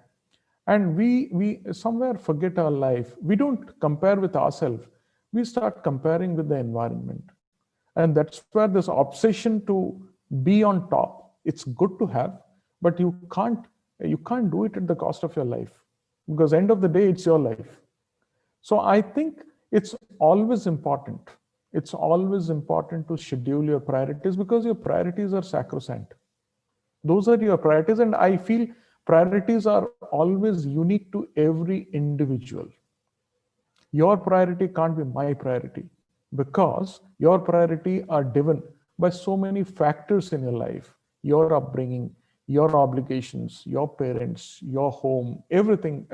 And we somewhere forget our life. We don't compare with ourselves. We start comparing with the environment. And that's where this obsession to be on top, it's good to have, but you can't do it at the cost of your life, because end of the day, it's your life. So I think it's always important. It's always important to schedule your priorities, because your priorities are sacrosanct. Those are your priorities. And I feel priorities are always unique to every individual. Your priority can't be my priority, because your priority are driven by so many factors in your life: your upbringing, your obligations, your parents, your home, everything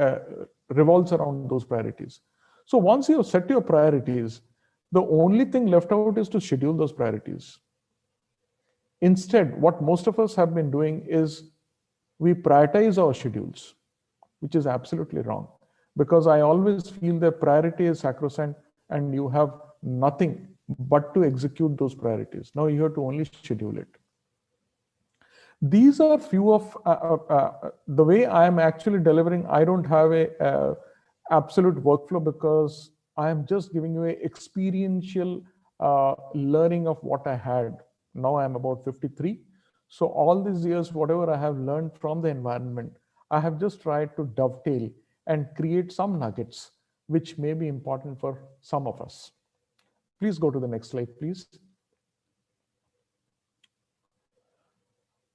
revolves around those priorities. So once you have set your priorities, the only thing left out is to schedule those priorities. Instead, what most of us have been doing is we prioritize our schedules, which is absolutely wrong. Because I always feel that priority is sacrosanct and you have nothing but to execute those priorities. Now you have to only schedule it. These are few of the way I am actually delivering. I don't have a absolute workflow, because I am just giving you a experiential learning of what I had. Now I'm about 53. So all these years, whatever I have learned from the environment, I have just tried to dovetail and create some nuggets which may be important for some of us. Please go to the next slide, please.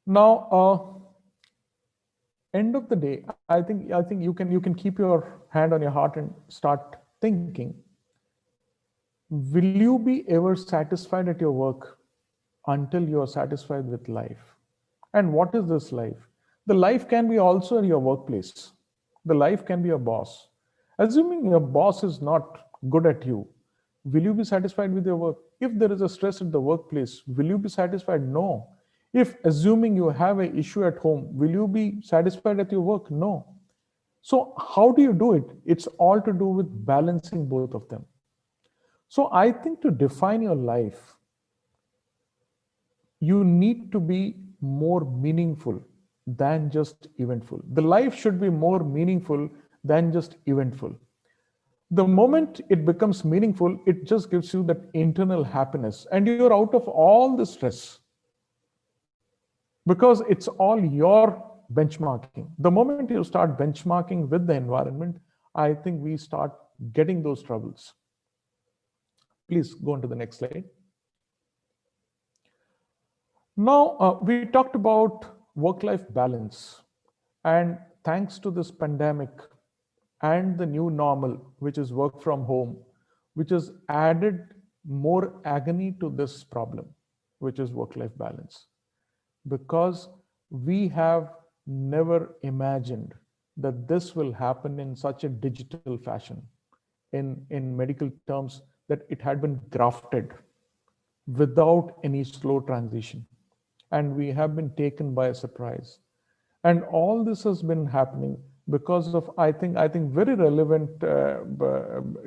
Now, end of the day, I think you can keep your hand on your heart and start thinking, will you be ever satisfied at your work until you are satisfied with life? And what is this life? The life can be also in your workplace. The life can be your boss. Assuming your boss is not good at you, will you be satisfied with your work? If there is a stress at the workplace, will you be satisfied? No. If assuming you have an issue at home, will you be satisfied at your work? No. So how do you do it? It's all to do with balancing both of them. So I think to define your life, you need to be more meaningful than just eventful. The life should be more meaningful than just eventful. The moment it becomes meaningful, it just gives you that internal happiness and you're out of all the stress because it's all your benchmarking. The moment you start benchmarking with the environment, I think we start getting those troubles. Please go on to the next slide. Now, we talked about work-life balance, and thanks to this pandemic and the new normal, which is work from home, which has added more agony to this problem, which is work-life balance. Because we have never imagined that this will happen in such a digital fashion, in medical terms, that it had been grafted without any slow transition. And we have been taken by a surprise. And all this has been happening because of, I think very relevant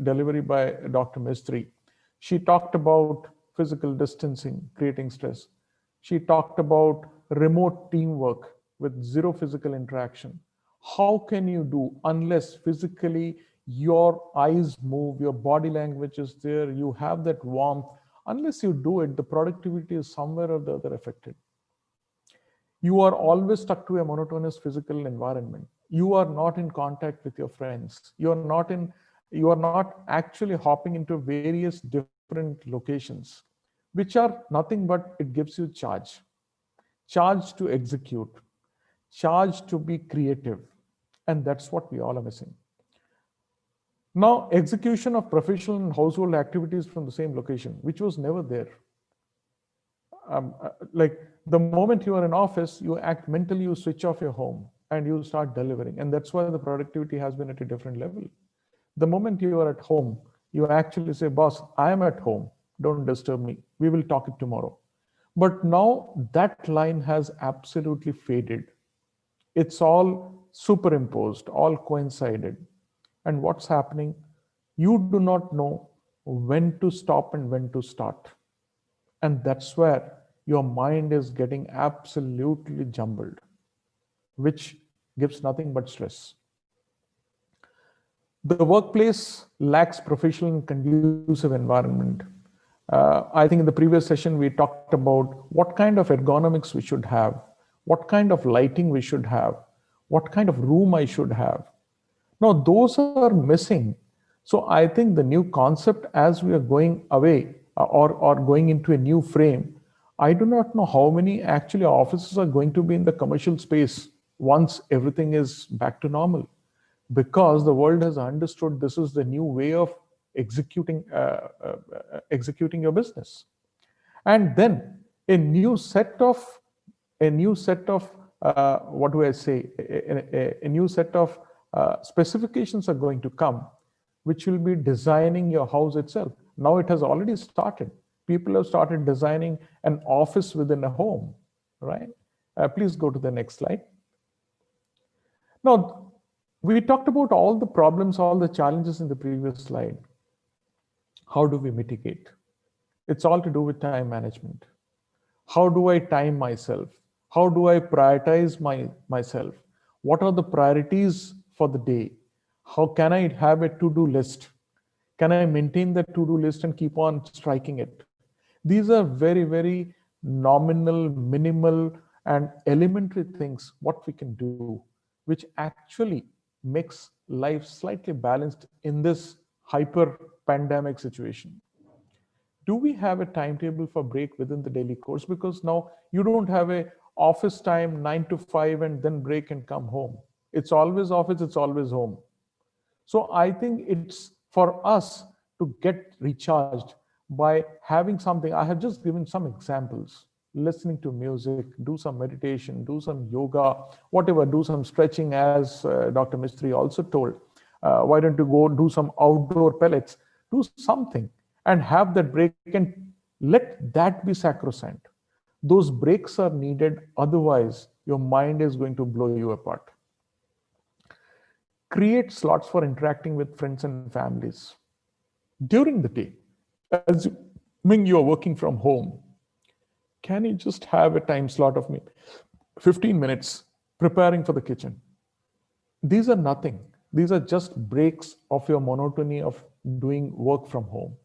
delivery by Dr. Mistry. She talked about physical distancing, creating stress. She talked about remote teamwork with zero physical interaction. How can you do unless physically your eyes move, your body language is there, you have that warmth? Unless you do it, the productivity is somewhere or the other affected. You are always stuck to a monotonous physical environment. You are not in contact with your friends. You are not actually hopping into various different locations, which are nothing but it gives you charge to execute, charge to be creative. And that's what we all are missing. Now, execution of professional and household activities from the same location, which was never there. Like the moment you are in office, you act mentally, you switch off your home and you start delivering. And that's why the productivity has been at a different level. The moment you are at home, you actually say, boss, I am at home. Don't disturb me. We will talk it tomorrow. But now that line has absolutely faded. It's all superimposed, all coincided. And what's happening? You do not know when to stop and when to start. And that's where your mind is getting absolutely jumbled, which gives nothing but stress. The workplace lacks professional and conducive environment. I think in the previous session, we talked about what kind of ergonomics we should have, what kind of lighting we should have, what kind of room I should have. Now, those are missing. So I think the new concept as we are going away or going into a new frame, I do not know how many actually offices are going to be in the commercial space once everything is back to normal, because the world has understood this is the new way of executing your business. And then a new set of what do I say? A new set of specifications are going to come, which will be designing your house itself. Now it has already started. People have started designing an office within a home, right? Please go to the next slide. Now, we talked about all the problems, all the challenges in the previous slide. How do we mitigate? It's all to do with time management. How do I time myself? How do I prioritize myself? What are the priorities for the day? How can I have a to-do list? Can I maintain that to-do list and keep on striking it? These are very, very nominal, minimal, and elementary things what we can do, which actually makes life slightly balanced in this hyper pandemic situation. Do we have a timetable for break within the daily course? Because now you don't have a office time 9 to 5 and then break and come home. It's always office, it's always home. So I think it's for us to get recharged by having something. I have just given some examples, listening to music, do some meditation, do some yoga, whatever, do some stretching, as Dr. Mistry also told. Why don't you go do some outdoor pellets? Do something and have that break, and let that be sacrosanct. Those breaks are needed, otherwise your mind is going to blow you apart. Create slots for interacting with friends and families during the day. Assuming you're working from home, can you just have a time slot of 15 minutes preparing for the kitchen? These are nothing. These are just breaks of your monotony of doing work from home.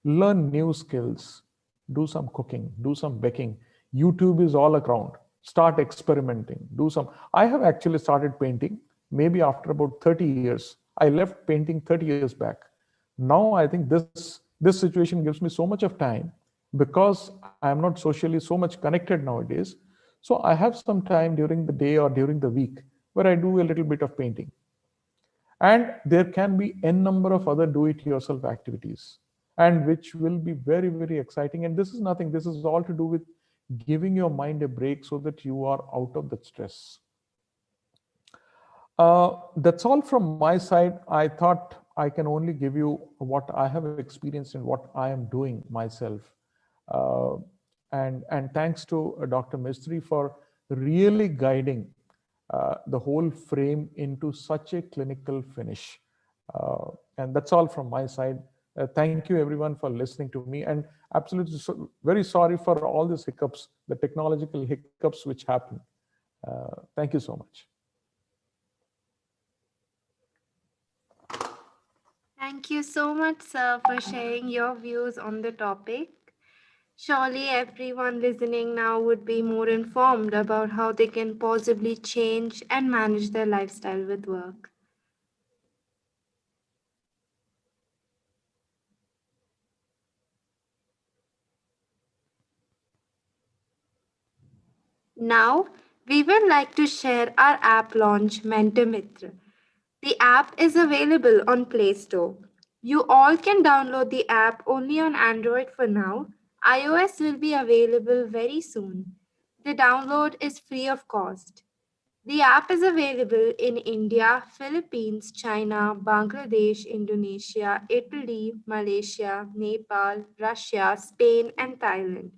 Learn new skills, do some cooking, do some baking. YouTube is all around. Start experimenting, do some. I have actually started painting maybe after about 30 years. I left painting 30 years back. Now I think this situation gives me so much of time because I'm not socially so much connected nowadays. So I have some time during the day or during the week where I do a little bit of painting. And there can be n number of other do-it-yourself activities, and which will be very, very exciting. And this is nothing. This is all to do with giving your mind a break so that you are out of that stress. That's all from my side. I thought I can only give you what I have experienced and what I am doing myself. And thanks to Dr. Mistry for really guiding the whole frame into such a clinical finish. And that's all from my side. Thank you everyone for listening to me, and absolutely very sorry for all these hiccups, the technological hiccups which happen. Thank you so much. Thank you so much, sir, for sharing your views on the topic. Surely everyone listening now would be more informed about how they can possibly change and manage their lifestyle with work. Now, we would like to share our app launch, MentorMitr. The app is available on Play Store. You all can download the app only on Android for now. iOS will be available very soon. The download is free of cost. The app is available in India, Philippines, China, Bangladesh, Indonesia, Italy, Malaysia, Nepal, Russia, Spain, and Thailand.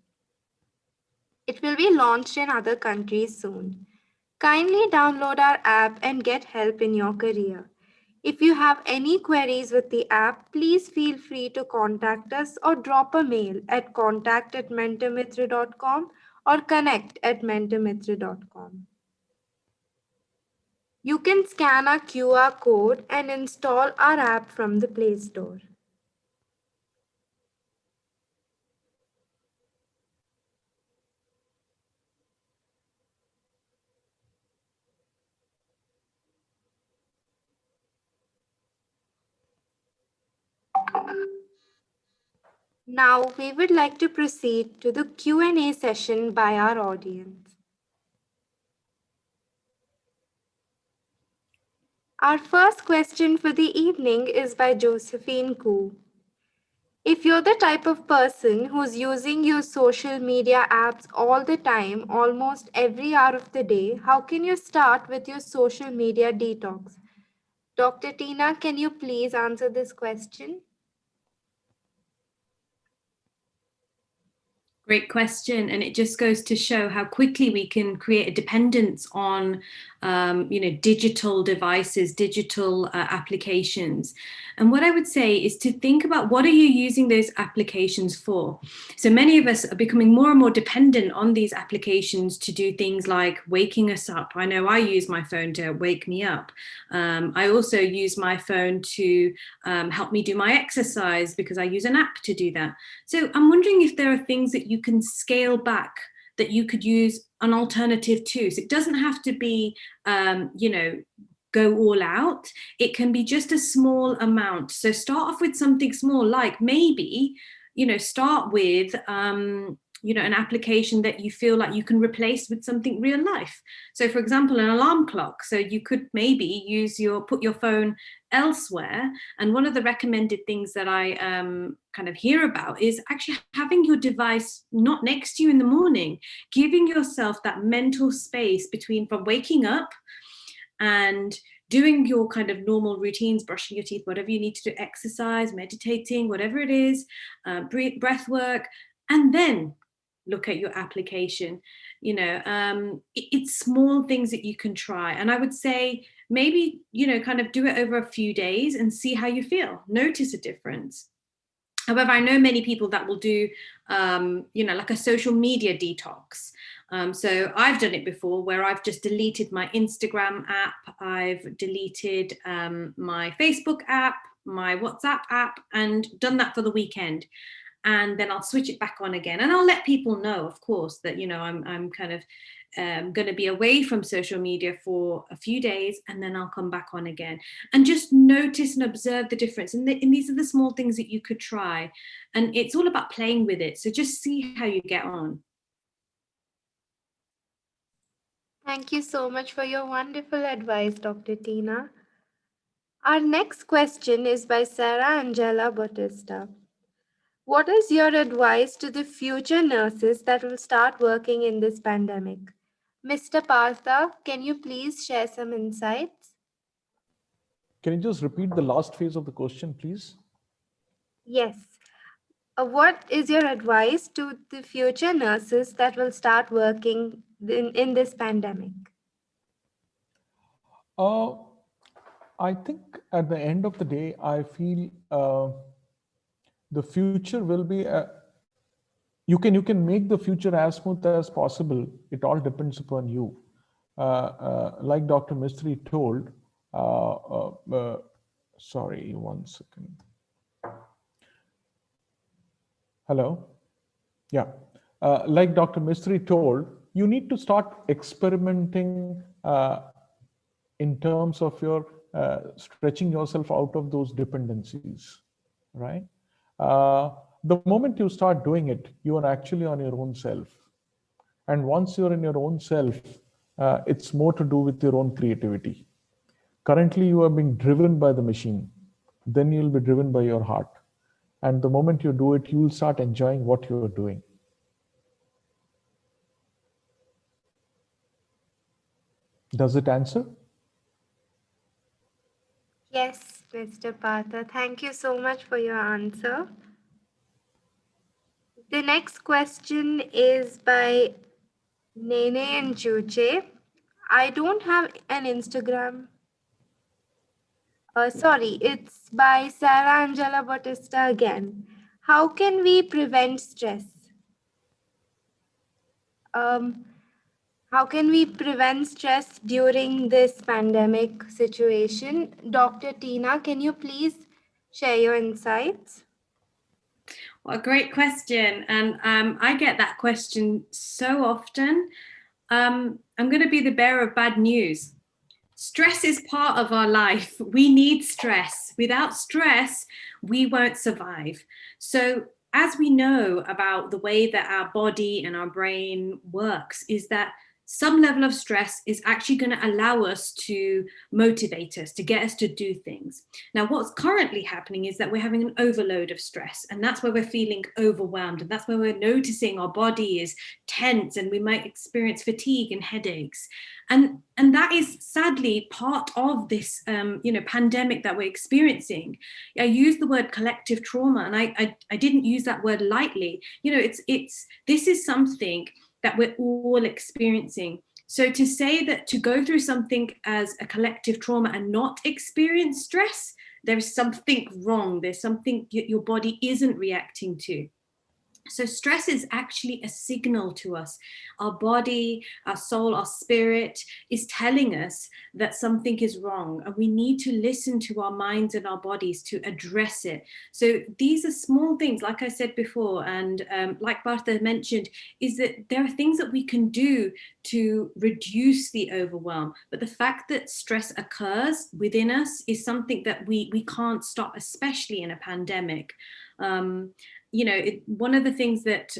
It will be launched in other countries soon. Kindly download our app and get help in your career. If you have any queries with the app, please feel free to contact us or drop a mail at contact@mentormitr.com or connect@mentormitr.com. You can scan our QR code and install our app from the Play Store. Now we would like to proceed to the Q&A session by our audience. Our first question for the evening is by Josephine Koo. If you're the type of person who's using your social media apps all the time, almost every hour of the day, how can you start with your social media detox? Dr. Tina, can you please answer this question? Great question, and it just goes to show how quickly we can create a dependence on, digital devices, digital applications. And what I would say is to think about, what are you using those applications for? So many of us are becoming more and more dependent on these applications to do things like waking us up. I know I use my phone to wake me up. I also use my phone to help me do my exercise because I use an app to do that. So I'm wondering if there are things that you can scale back, that you could use an alternative to. So it doesn't have to be, go all out. It can be just a small amount. So start off with something small, like maybe, start with, an application that you feel like you can replace with something real life. So for example, an alarm clock. So you could maybe put your phone elsewhere. And one of the recommended things that I kind of hear about is actually having your device not next to you in the morning, giving yourself that mental space from waking up and doing your kind of normal routines, brushing your teeth, whatever you need to do, exercise, meditating, whatever it is, breath work, and then look at your application. It's small things that you can try. And I would say maybe, kind of do it over a few days and see how you feel. Notice a difference. However, I know many people that will do, like a social media detox. So I've done it before where I've just deleted my Instagram app, I've deleted my Facebook app, my WhatsApp app, and done that for the weekend. And then I'll switch it back on again. And I'll let people know, of course, that, I'm kind of going to be away from social media for a few days, and then I'll come back on again. And just notice and observe the difference. And these are the small things that you could try. And it's all about playing with it. So just see how you get on. Thank you so much for your wonderful advice, Dr. Tina. Our next question is by Sarah Angela Bautista. What is your advice to the future nurses that will start working in this pandemic? Mr. Partha, can you please share some insights? Can you just repeat the last phase of the question, please? Yes. What is your advice to the future nurses that will start working in this pandemic? I think at the end of the day, I feel the future will be you can make the future as smooth as possible. It all depends upon you. Like Dr. Mistry told, sorry, 1 second. Hello? Yeah. Like Dr. Mistry told, you need to start experimenting in terms of your stretching yourself out of those dependencies, right? The moment you start doing it, you are actually on your own self. And once you're in your own self, it's more to do with your own creativity. Currently, you are being driven by the machine. Then you'll be driven by your heart. And the moment you do it, you'll start enjoying what you're doing. Does it answer? Yes, Mr. Partha. Thank you so much for your answer. The next question is by Nene and Juche. I don't have an Instagram. Sorry, it's by Sarah Angela Bautista again. How can we prevent stress? How can we prevent stress during this pandemic situation? Dr. Tina, can you please share your insights? Well, a great question. And I get that question so often. I'm going to be the bearer of bad news. Stress is part of our life. We need stress. Without stress, we won't survive. So as we know about the way that our body and our brain works, is that some level of stress is actually going to allow us to motivate us, to get us to do things. Now, what's currently happening is that we're having an overload of stress, and that's where we're feeling overwhelmed, and that's where we're noticing our body is tense, and we might experience fatigue and headaches. And that is sadly part of this, pandemic that we're experiencing. I use the word collective trauma, and I didn't use that word lightly. This is something that we're all experiencing. So to say that to go through something as a collective trauma and not experience stress, there is something wrong. There's something your body isn't reacting to. So stress is actually a signal to us. Our body, our soul, our spirit is telling us that something is wrong, and we need to listen to our minds and our bodies to address it. So these are small things, like I said before, and like Partha mentioned, is that there are things that we can do to reduce the overwhelm. But the fact that stress occurs within us is something that we can't stop, especially in a pandemic. You know, one of the things that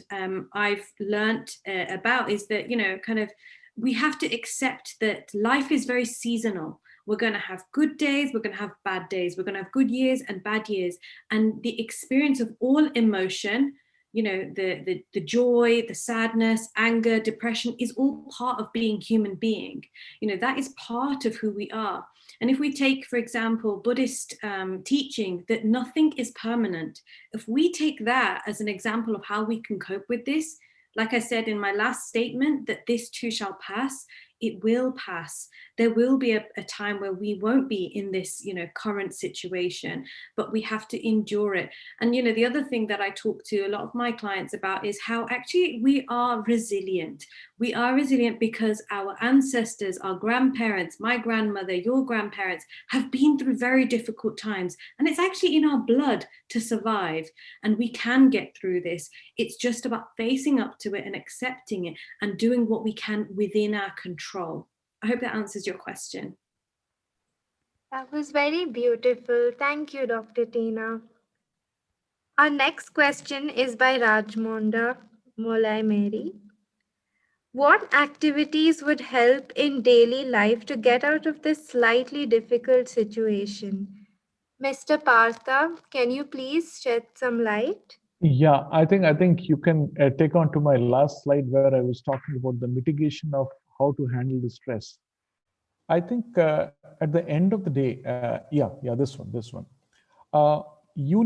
I've learnt about is that, you know, kind of we have to accept that life is very seasonal. We're going to have good days, we're going to have bad days, we're going to have good years and bad years. And the experience of all emotion, you know, the joy, the sadness, anger, depression is all part of being human being. You know, that is part of who we are. And if we take, for example, Buddhist teaching that nothing is permanent, if we take that as an example of how we can cope with this, like I said in my last statement, that this too shall pass, it will pass. There will be a time where we won't be in this, you know, current situation, but we have to endure it. And, you know, the other thing that I talk to a lot of my clients about is how actually we are resilient. We are resilient because our ancestors, our grandparents, my grandmother, your grandparents have been through very difficult times. And it's actually in our blood to survive. And we can get through this. It's just about facing up to it and accepting it and doing what we can within our control. I hope that answers your question. That was very beautiful. Thank you, Dr. Tina. Our next question is by Rajmonda Molai Mary. What activities would help in daily life to get out of this slightly difficult situation? Mr. Partha, can you please shed some light? Yeah, I think you can take on to my last slide where I was talking about the mitigation of how to handle the stress. I think at the end of the day, this one. We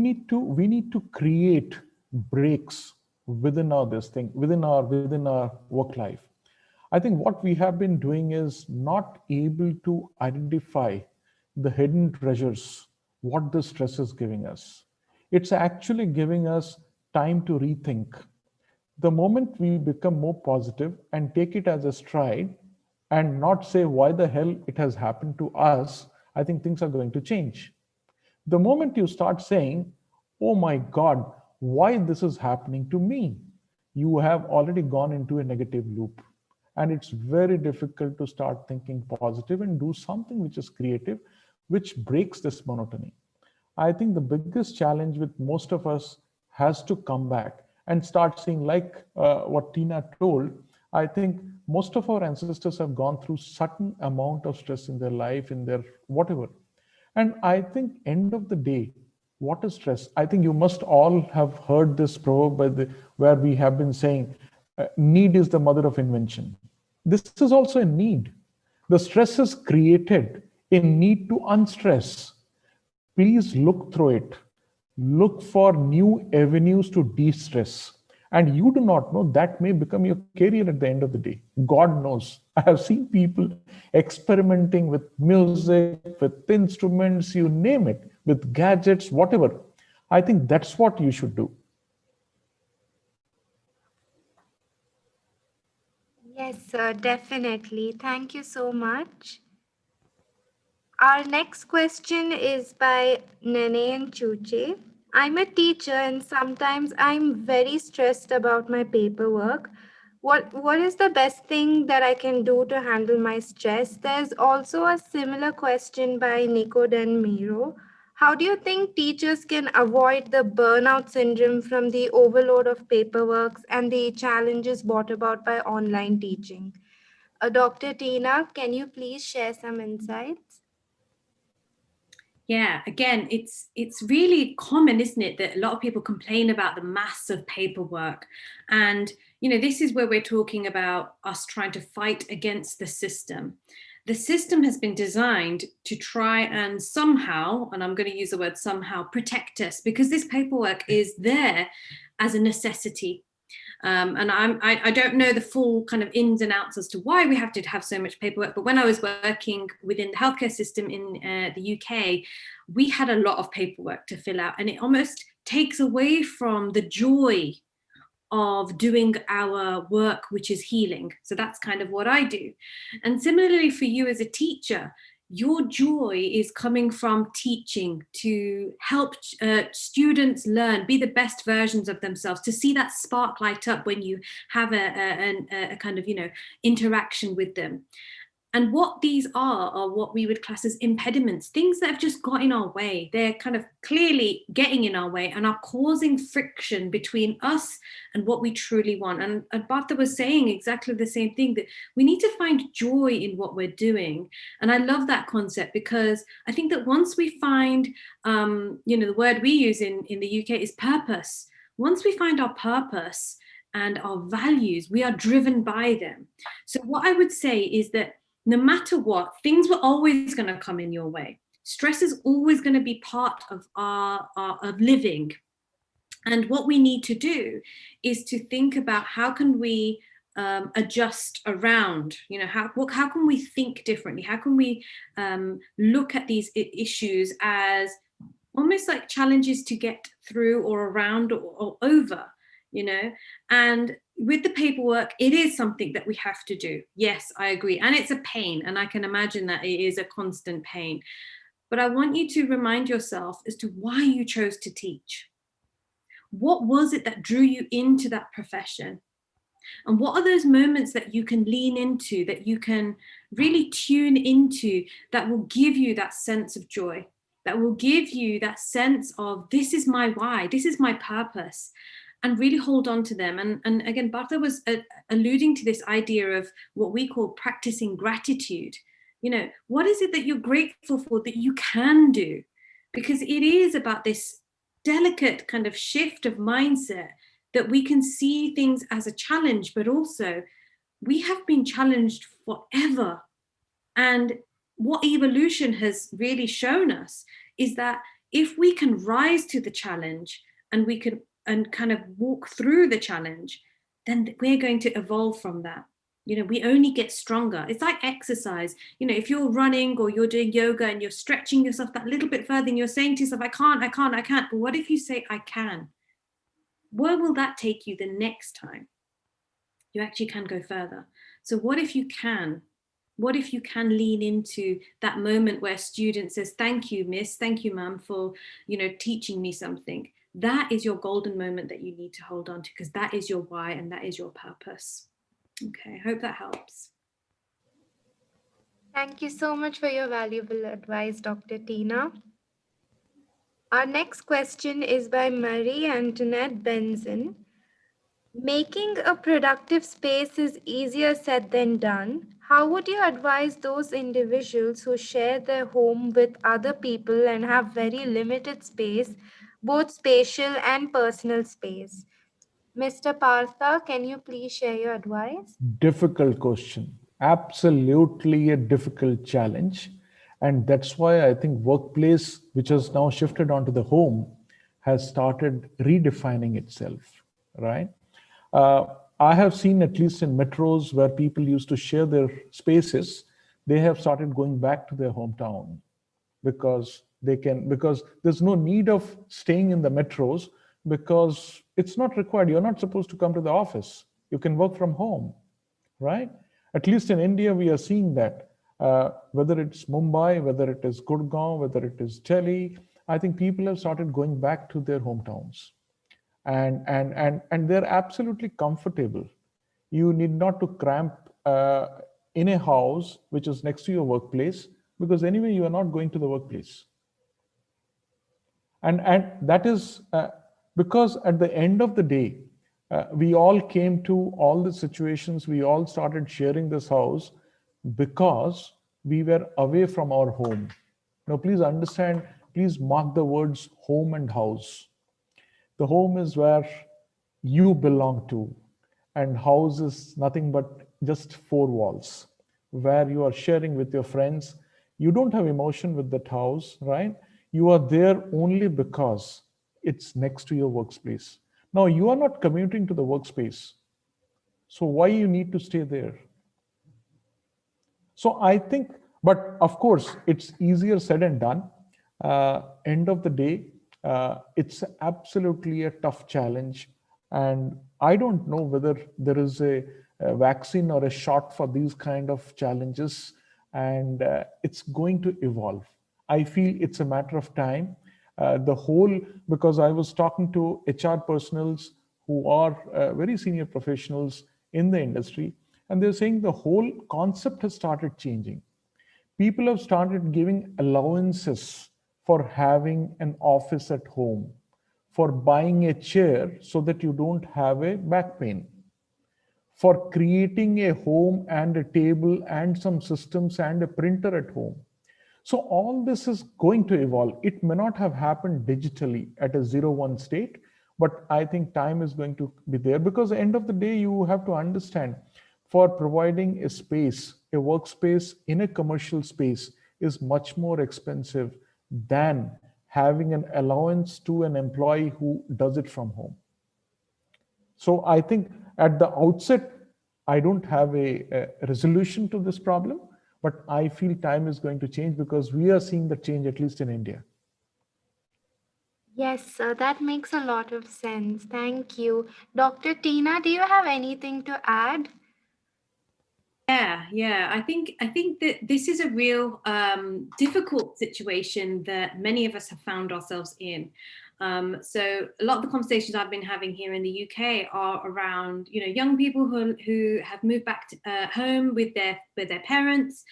need to create breaks within our work life. I think what we have been doing is not able to identify the hidden treasures, what the stress is giving us. It's actually giving us time to rethink. The moment we become more positive and take it as a stride and not say why the hell it has happened to us, I think things are going to change. The moment you start saying, oh my God, why this is happening to me, you have already gone into a negative loop. And it's very difficult to start thinking positive and do something which is creative, which breaks this monotony. I think the biggest challenge with most of us has to come back and start seeing, like what Tina told. I think most of our ancestors have gone through certain amount of stress in their life, in their whatever. And I think end of the day, what is stress? I think you must all have heard this proverb where we have been saying, need is the mother of invention. This is also a need. The stress is created in need to unstress. Please look through it. Look for new avenues to de-stress. And you do not know, that may become your career at the end of the day. God knows. I have seen people experimenting with music, with instruments, you name it, with gadgets, whatever. I think that's what you should do. Yes, sir, definitely. Thank you so much. Our next question is by Nene Chuche. I'm a teacher and sometimes I'm very stressed about my paperwork. What is the best thing that I can do to handle my stress? There's also a similar question by Nico Den Miro. How do you think teachers can avoid the burnout syndrome from the overload of paperwork and the challenges brought about by online teaching? Dr. Tina, can you please share some insights? Yeah, again, it's really common, isn't it, that a lot of people complain about the mass of paperwork. And, you know, this is where we're talking about us trying to fight against the system. The system has been designed to try and somehow, and I'm going to use the word somehow, protect us, because this paperwork is there as a necessity. And I don't know the full kind of ins and outs as to why we have to have so much paperwork. But when I was working within the healthcare system in the UK, we had a lot of paperwork to fill out, and it almost takes away from the joy of doing our work, which is healing. So that's kind of what I do. And similarly for you as a teacher, your joy is coming from teaching, to help students learn, be the best versions of themselves, to see that spark light up when you have a kind of, you know, interaction with them. And what these are what we would class as impediments, things that have just got in our way. They're kind of clearly getting in our way and are causing friction between us and what we truly want. And Partha was saying exactly the same thing, that we need to find joy in what we're doing. And I love that concept, because I think that once we find, the word we use in the UK is purpose. Once we find our purpose and our values, we are driven by them. So what I would say is that no matter what, things were always going to come in your way. Stress is always going to be part of our of living. And what we need to do is to think about how can we adjust around, how can we think differently? How can we look at these issues as almost like challenges to get through or around or over, and with the paperwork, it is something that we have to do. Yes, I agree. And it's a pain. And I can imagine that it is a constant pain. But I want you to remind yourself as to why you chose to teach. What was it that drew you into that profession? And what are those moments that you can lean into, that you can really tune into, that will give you that sense of joy, that will give you that sense of, this is my why, this is my purpose, and really hold on to them. And again, Partha was alluding to this idea of what we call practicing gratitude. What is it that you're grateful for that you can do? Because it is about this delicate kind of shift of mindset, that we can see things as a challenge, but also we have been challenged forever. And what evolution has really shown us is that if we can rise to the challenge and we can kind of walk through the challenge, then we're going to evolve from that. We only get stronger. It's like exercise. If you're running or you're doing yoga and you're stretching yourself that little bit further and you're saying to yourself, I can't. But what if you say, I can? Where will that take you the next time? You actually can go further. So what if you can? What if you can lean into that moment where a student says, thank you, miss, thank you, ma'am, for teaching me something? That is your golden moment that you need to hold on to, because that is your why and that is your purpose. Okay, I hope that helps. Thank you so much for your valuable advice, Dr. Tina. Our next question is by Marie Antoinette Benson. Making a productive space is easier said than done. How would you advise those individuals who share their home with other people and have very limited space, both spatial and personal space? Mr. Partha, can you please share your advice? Difficult question. Absolutely a difficult challenge. And that's why I think workplace, which has now shifted onto the home, has started redefining itself, right? I have seen, at least in metros where people used to share their spaces, they have started going back to their hometown because there's no need of staying in the metros, because it's not required. You're not supposed to come to the office. You can work from home, right? At least in India, we are seeing that. Whether it's Mumbai, whether it is Gurgaon, whether it is Delhi, I think people have started going back to their hometowns. And they're absolutely comfortable. You need not to cramp in a house which is next to your workplace, because anyway you are not going to the workplace. And that is because at the end of the day, we all came to all the situations, we all started sharing this house because we were away from our home. Now please understand, please mark the words home and house. The home is where you belong to, and house is nothing but just four walls where you are sharing with your friends. You don't have emotion with that house, right? You are there only because it's next to your workspace. Now you are not commuting to the workspace, so why you need to stay there? So I think, but of course, it's easier said than done. End of the day, it's absolutely a tough challenge. And I don't know whether there is a vaccine or a shot for these kind of challenges. And it's going to evolve. I feel it's a matter of time. Because I was talking to HR personnels who are very senior professionals in the industry, And they're saying the whole concept has started changing. People have started giving allowances for having an office at home, for buying a chair so that you don't have a back pain, for creating a home and a table and some systems and a printer at home. So all this is going to evolve. It may not have happened digitally at a 0-1 state, but I think time is going to be there, because at the end of the day, you have to understand, for providing a space, a workspace in a commercial space is much more expensive than having an allowance to an employee who does it from home. So I think at the outset, I don't have a resolution to this problem, but I feel time is going to change because we are seeing the change, at least in India. Yes, that makes a lot of sense. Thank you. Dr. Tina, do you have anything to add? Yeah. I think that this is a real difficult situation that many of us have found ourselves in. So a lot of the conversations I've been having here in the UK are around, young people who have moved back to, home with their parents,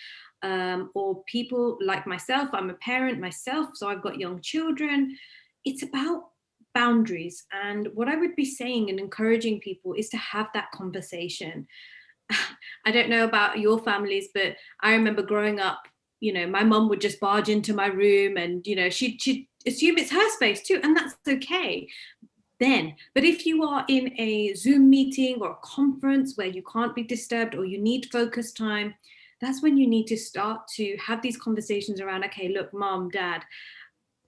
or people like myself. I'm a parent myself, so I've got young children. It's about boundaries, and what I would be saying and encouraging people is to have that conversation. I don't know about your families, but I remember growing up, my mum would just barge into my room and, she'd assume it's her space too. And that's okay then. But if you are in a Zoom meeting or a conference where you can't be disturbed or you need focus time, that's when you need to start to have these conversations around, okay, look, mom, dad,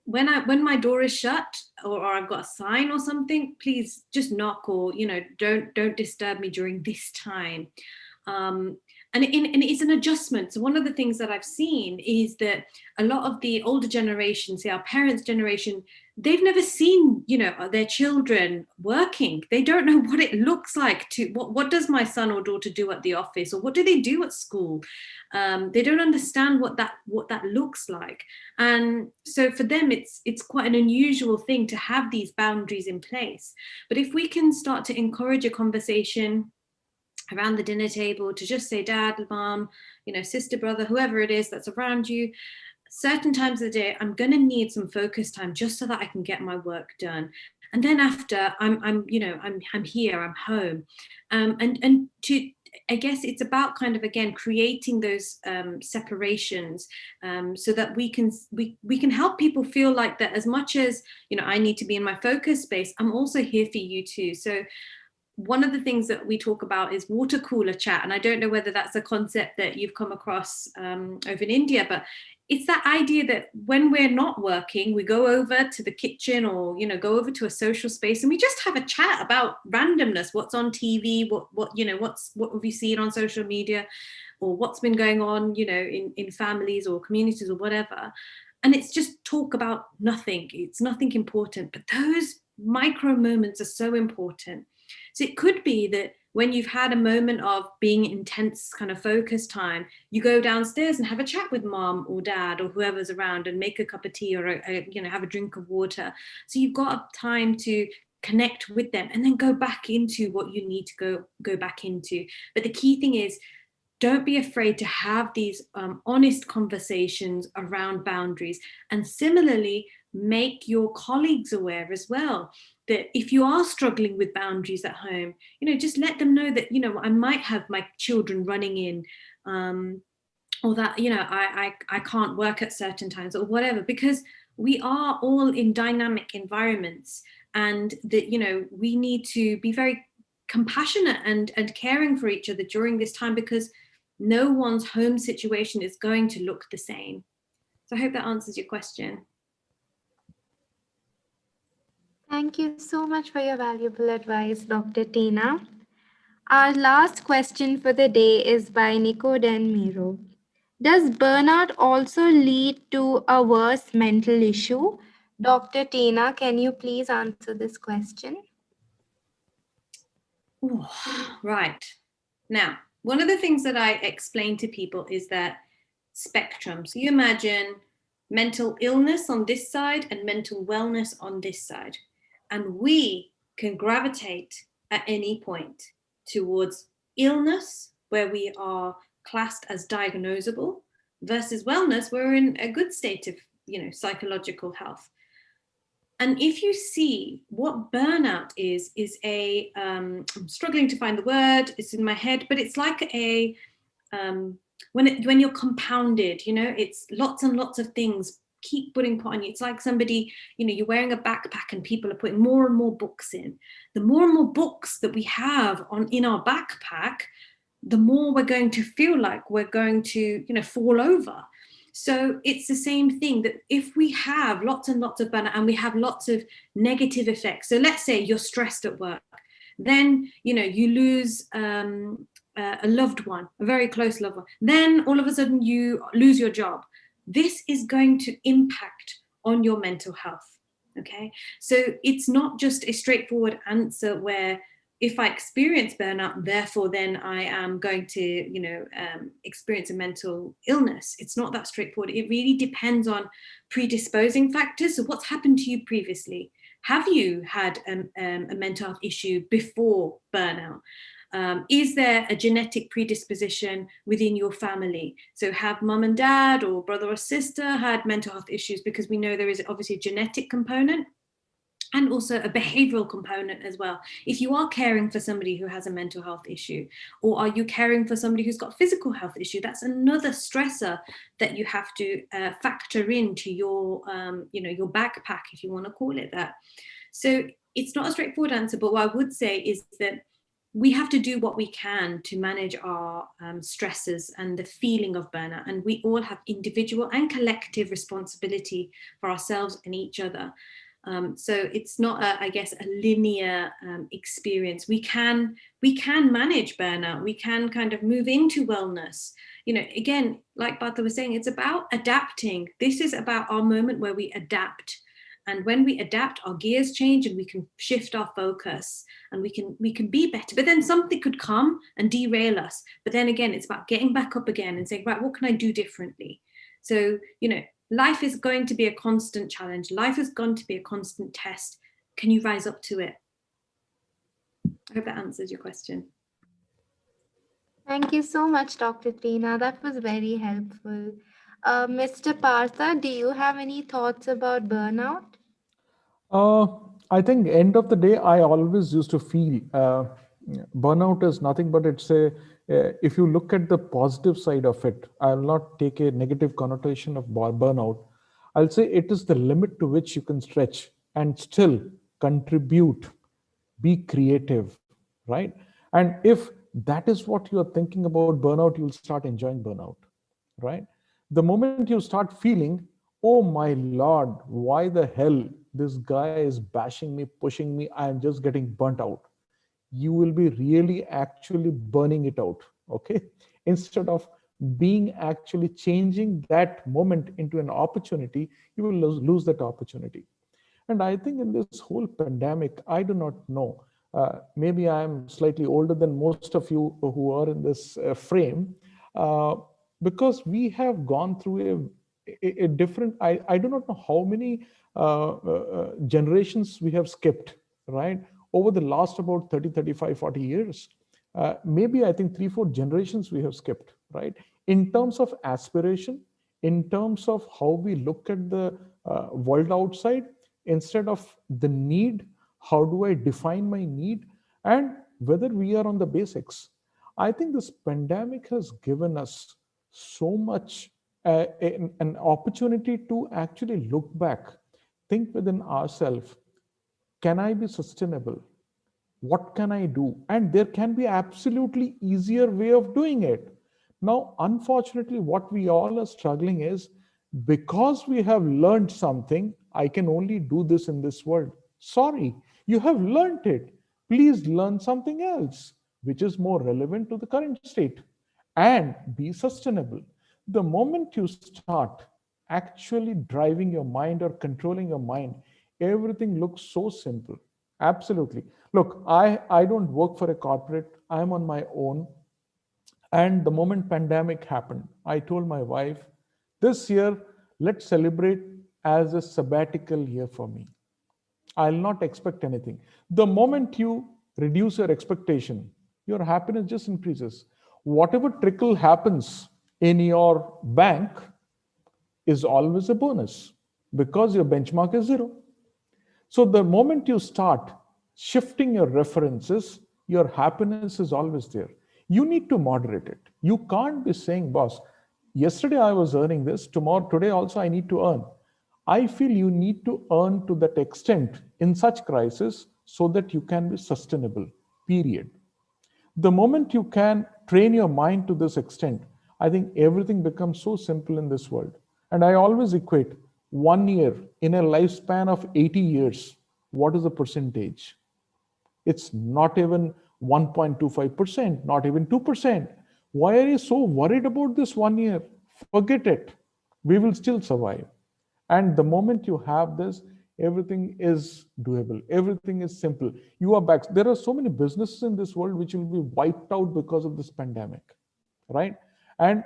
when my door is shut, or I've got a sign or something, please just knock, or don't disturb me during this time. And it's an adjustment. So one of the things that I've seen is that a lot of the older generation, say our parents' generation, they've never seen, their children working. They don't know what it looks like to, what does my son or daughter do at the office, or what do they do at school? They don't understand what that looks like. And so for them, it's quite an unusual thing to have these boundaries in place. But if we can start to encourage a conversation around the dinner table to just say, dad, mom, sister, brother, whoever it is that's around you, certain times of the day, I'm going to need some focus time just so that I can get my work done. And then after, I'm here, I'm home. And to, I guess it's about kind of, again, creating those separations, so that we can help people feel like that as much as, I need to be in my focus space, I'm also here for you too. So one of the things that we talk about is water cooler chat. And I don't know whether that's a concept that you've come across over in India, but it's that idea that when we're not working, we go over to the kitchen, or, go over to a social space, and we just have a chat about randomness, what's on TV, what have you seen on social media, or what's been going on, in families or communities or whatever. And it's just talk about nothing. It's nothing important, but those micro moments are so important. So it could be that when you've had a moment of being intense kind of focus time, you go downstairs and have a chat with mom or dad or whoever's around and make a cup of tea, or have a drink of water. So you've got time to connect with them and then go back into what you need to go back into. But the key thing is, don't be afraid to have these honest conversations around boundaries. And similarly, make your colleagues aware as well that if you are struggling with boundaries at home, just let them know that, I might have my children running in, or that, I can't work at certain times or whatever, because we are all in dynamic environments, and that, we need to be very compassionate and caring for each other during this time, because no one's home situation is going to look the same. So I hope that answers your question. Thank you so much for your valuable advice, Dr. Tina. Our last question for the day is by Nico Den Miro. Does burnout also lead to a worse mental issue? Dr. Tina, can you please answer this question? Ooh, right. Now, one of the things that I explain to people is that spectrum. So you imagine mental illness on this side and mental wellness on this side. And we can gravitate at any point towards illness where we are classed as diagnosable, versus wellness, we're in a good state of, psychological health. And if you see what burnout is I'm struggling to find the word, it's in my head, but it's like when you're compounded, it's lots and lots of things keep put on you. It's like somebody, you're wearing a backpack and people are putting more and more books in. The more and more books that we have in our backpack, the more we're going to feel like we're going to, fall over. So it's the same thing, that if we have lots and lots of burnout and we have lots of negative effects. So let's say you're stressed at work, then, you lose a loved one, a very close loved one. Then all of a sudden you lose your job. This is going to impact on your mental health. Okay. So it's not just a straightforward answer where if I experience burnout, therefore then I am going to, experience a mental illness. It's not that straightforward. It really depends on predisposing factors. So what's happened to you previously? Have you had a mental health issue before burnout? Is there a genetic predisposition within your family? So have mum and dad or brother or sister had mental health issues? Because we know there is obviously a genetic component and also a behavioral component as well. If you are caring for somebody who has a mental health issue, or are you caring for somebody who's got a physical health issue, that's another stressor that you have to factor into your, your backpack, if you want to call it that. So it's not a straightforward answer, but what I would say is that we have to do what we can to manage our stresses and the feeling of burnout. And we all have individual and collective responsibility for ourselves and each other. So it's not, a linear experience. We can manage burnout. We can kind of move into wellness. Again, like Partha was saying, it's about adapting. This is about our moment where we adapt. And when we adapt, our gears change and we can shift our focus and we can be better. But then something could come and derail us. But then again, it's about getting back up again and saying, right, what can I do differently? So, life is going to be a constant challenge. Life is going to be a constant test. Can you rise up to it? I hope that answers your question. Thank you so much, Dr. Trina. That was very helpful. Mr. Partha, do you have any thoughts about burnout? I think end of the day, I always used to feel burnout is nothing but if you look at the positive side of it, I'll not take a negative connotation of burnout. I'll say it is the limit to which you can stretch and still contribute, be creative, right? And if that is what you're thinking about burnout, you'll start enjoying burnout, right? The moment you start feeling, oh my Lord, why the hell this guy is bashing me, pushing me, I'm just getting burnt out. You will be really actually burning it out, okay? Instead of being actually changing that moment into an opportunity, you will lose that opportunity. And I think in this whole pandemic, I do not know, maybe I'm slightly older than most of you who are in this frame, because we have gone through a different, I do not know how many generations we have skipped, right? Over the last about 30, 35, 40 years. Maybe I think 3-4 generations we have skipped, right? In terms of aspiration, in terms of how we look at the world outside, instead of the need, how do I define my need, and whether we are on the basics. I think this pandemic has given us so much an opportunity to actually look back, think within ourselves, can I be sustainable? What can I do? And there can be absolutely easier way of doing it. Now, unfortunately, what we all are struggling is because we have learned something, I can only do this in this world. Sorry, you have learned it. Please learn something else, which is more relevant to the current state and be sustainable. The moment you start actually driving your mind or controlling your mind, everything looks so simple. Absolutely. Look, I don't work for a corporate. I'm on my own. And the moment pandemic happened, I told my wife, this year, let's celebrate as a sabbatical year for me. I'll not expect anything. The moment you reduce your expectation, your happiness just increases. Whatever trickle happens in your bank is always a bonus because your benchmark is 0. So the moment you start shifting your references, your happiness is always there. You need to moderate it. You can't be saying, boss, yesterday I was earning this, today also I need to earn. I feel you need to earn to that extent in such crisis so that you can be sustainable, period. The moment you can train your mind to this extent, I think everything becomes so simple in this world. And I always equate 1 year in a lifespan of 80 years. What is the percentage? It's not even 1.25%, not even 2%. Why are you so worried about this 1 year? Forget it. We will still survive. And the moment you have this, everything is doable. Everything is simple. You are back. There are so many businesses in this world which will be wiped out because of this pandemic, right? And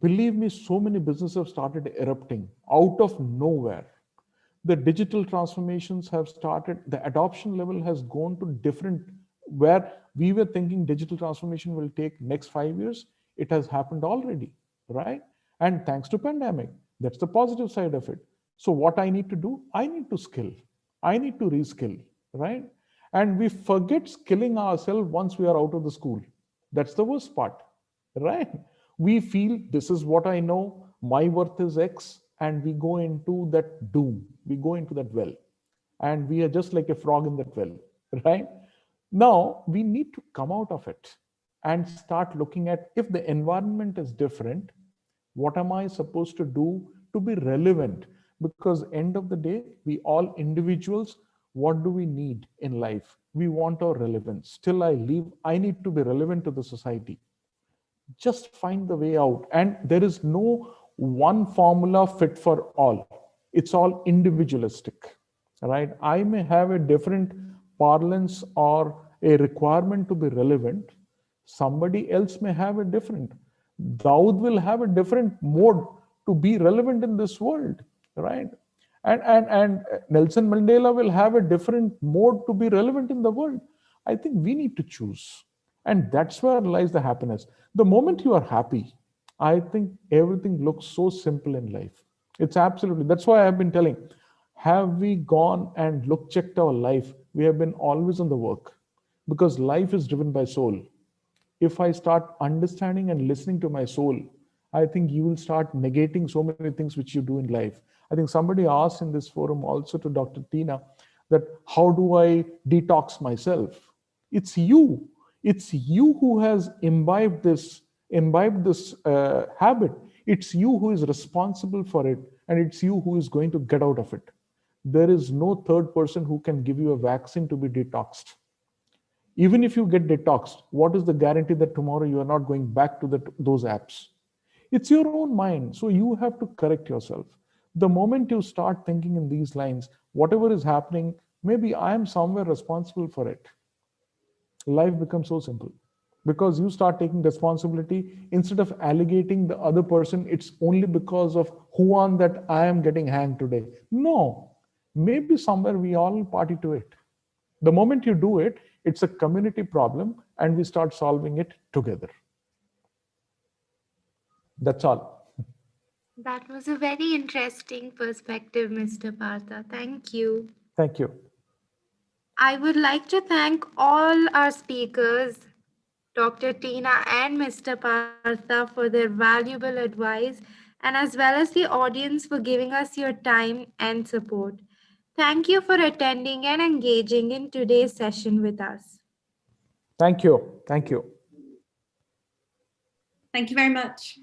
believe me, so many businesses have started erupting out of nowhere. The digital transformations have started, the adoption level has gone to different, where we were thinking digital transformation will take next 5 years, it has happened already, right? And thanks to pandemic, that's the positive side of it. So what I need to do, I need to skill, I need to reskill, right? And we forget skilling ourselves once we are out of the school. That's the worst part, right? We feel this is what I know, my worth is X, and we go into that doom, we go into that well, and we are just like a frog in that well, right? Now we need to come out of it and start looking at, if the environment is different, what am I supposed to do to be relevant? Because end of the day, we all individuals, what do we need in life? We want our relevance. Till I leave, I need to be relevant to the society. Just find the way out. And there is no one formula fit for all. It's all individualistic, right? I may have a different parlance or a requirement to be relevant. Somebody else may have a different. Daud will have a different mode to be relevant in this world, right? And Nelson Mandela will have a different mode to be relevant in the world. I think we need to choose. And that's where lies the happiness. The moment you are happy, I think everything looks so simple in life. It's absolutely, that's why I've been telling, have we gone and checked our life? We have been always on the work because life is driven by soul. If I start understanding and listening to my soul, I think you will start negating so many things which you do in life. I think somebody asked in this forum also to Dr. Tina that how do I detox myself? It's you. It's you who has imbibed this habit. It's you who is responsible for it, and it's you who is going to get out of it. There is no third person who can give you a vaccine to be detoxed. Even if you get detoxed, what is the guarantee that tomorrow you are not going back to those apps? It's your own mind. So you have to correct yourself. The moment you start thinking in these lines, whatever is happening, maybe I am somewhere responsible for it. Life becomes so simple because you start taking responsibility instead of alligating the other person. It's only because of who on that I am getting hanged today. No, maybe somewhere we all party to it. The moment you do it, it's a community problem and we start solving it together. That's all. That was a very interesting perspective, Mr. Partha. Thank you. Thank you. I would like to thank all our speakers, Dr. Tina and Mr. Partha, for their valuable advice, and as well as the audience for giving us your time and support. Thank you for attending and engaging in today's session with us. Thank you. Thank you. Thank you very much.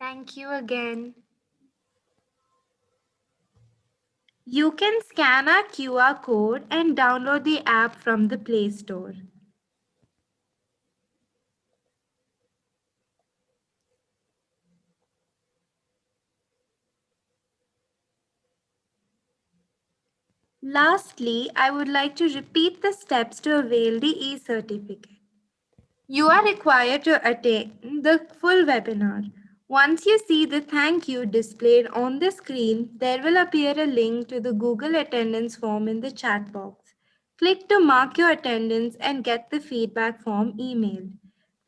Thank you again. You can scan our QR code and download the app from the Play Store. Lastly, I would like to repeat the steps to avail the e-certificate. You are required to attend the full webinar. Once you see the thank you displayed on the screen, there will appear a link to the Google attendance form in the chat box. Click to mark your attendance and get the feedback form emailed.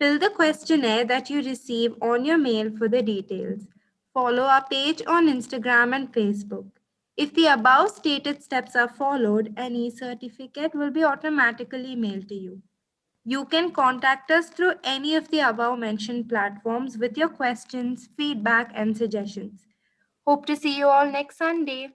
Fill the questionnaire that you receive on your mail for the details. Follow our page on Instagram and Facebook. If the above stated steps are followed, an e-certificate will be automatically mailed to you. You can contact us through any of the above mentioned platforms with your questions, feedback, and suggestions. Hope to see you all next Sunday.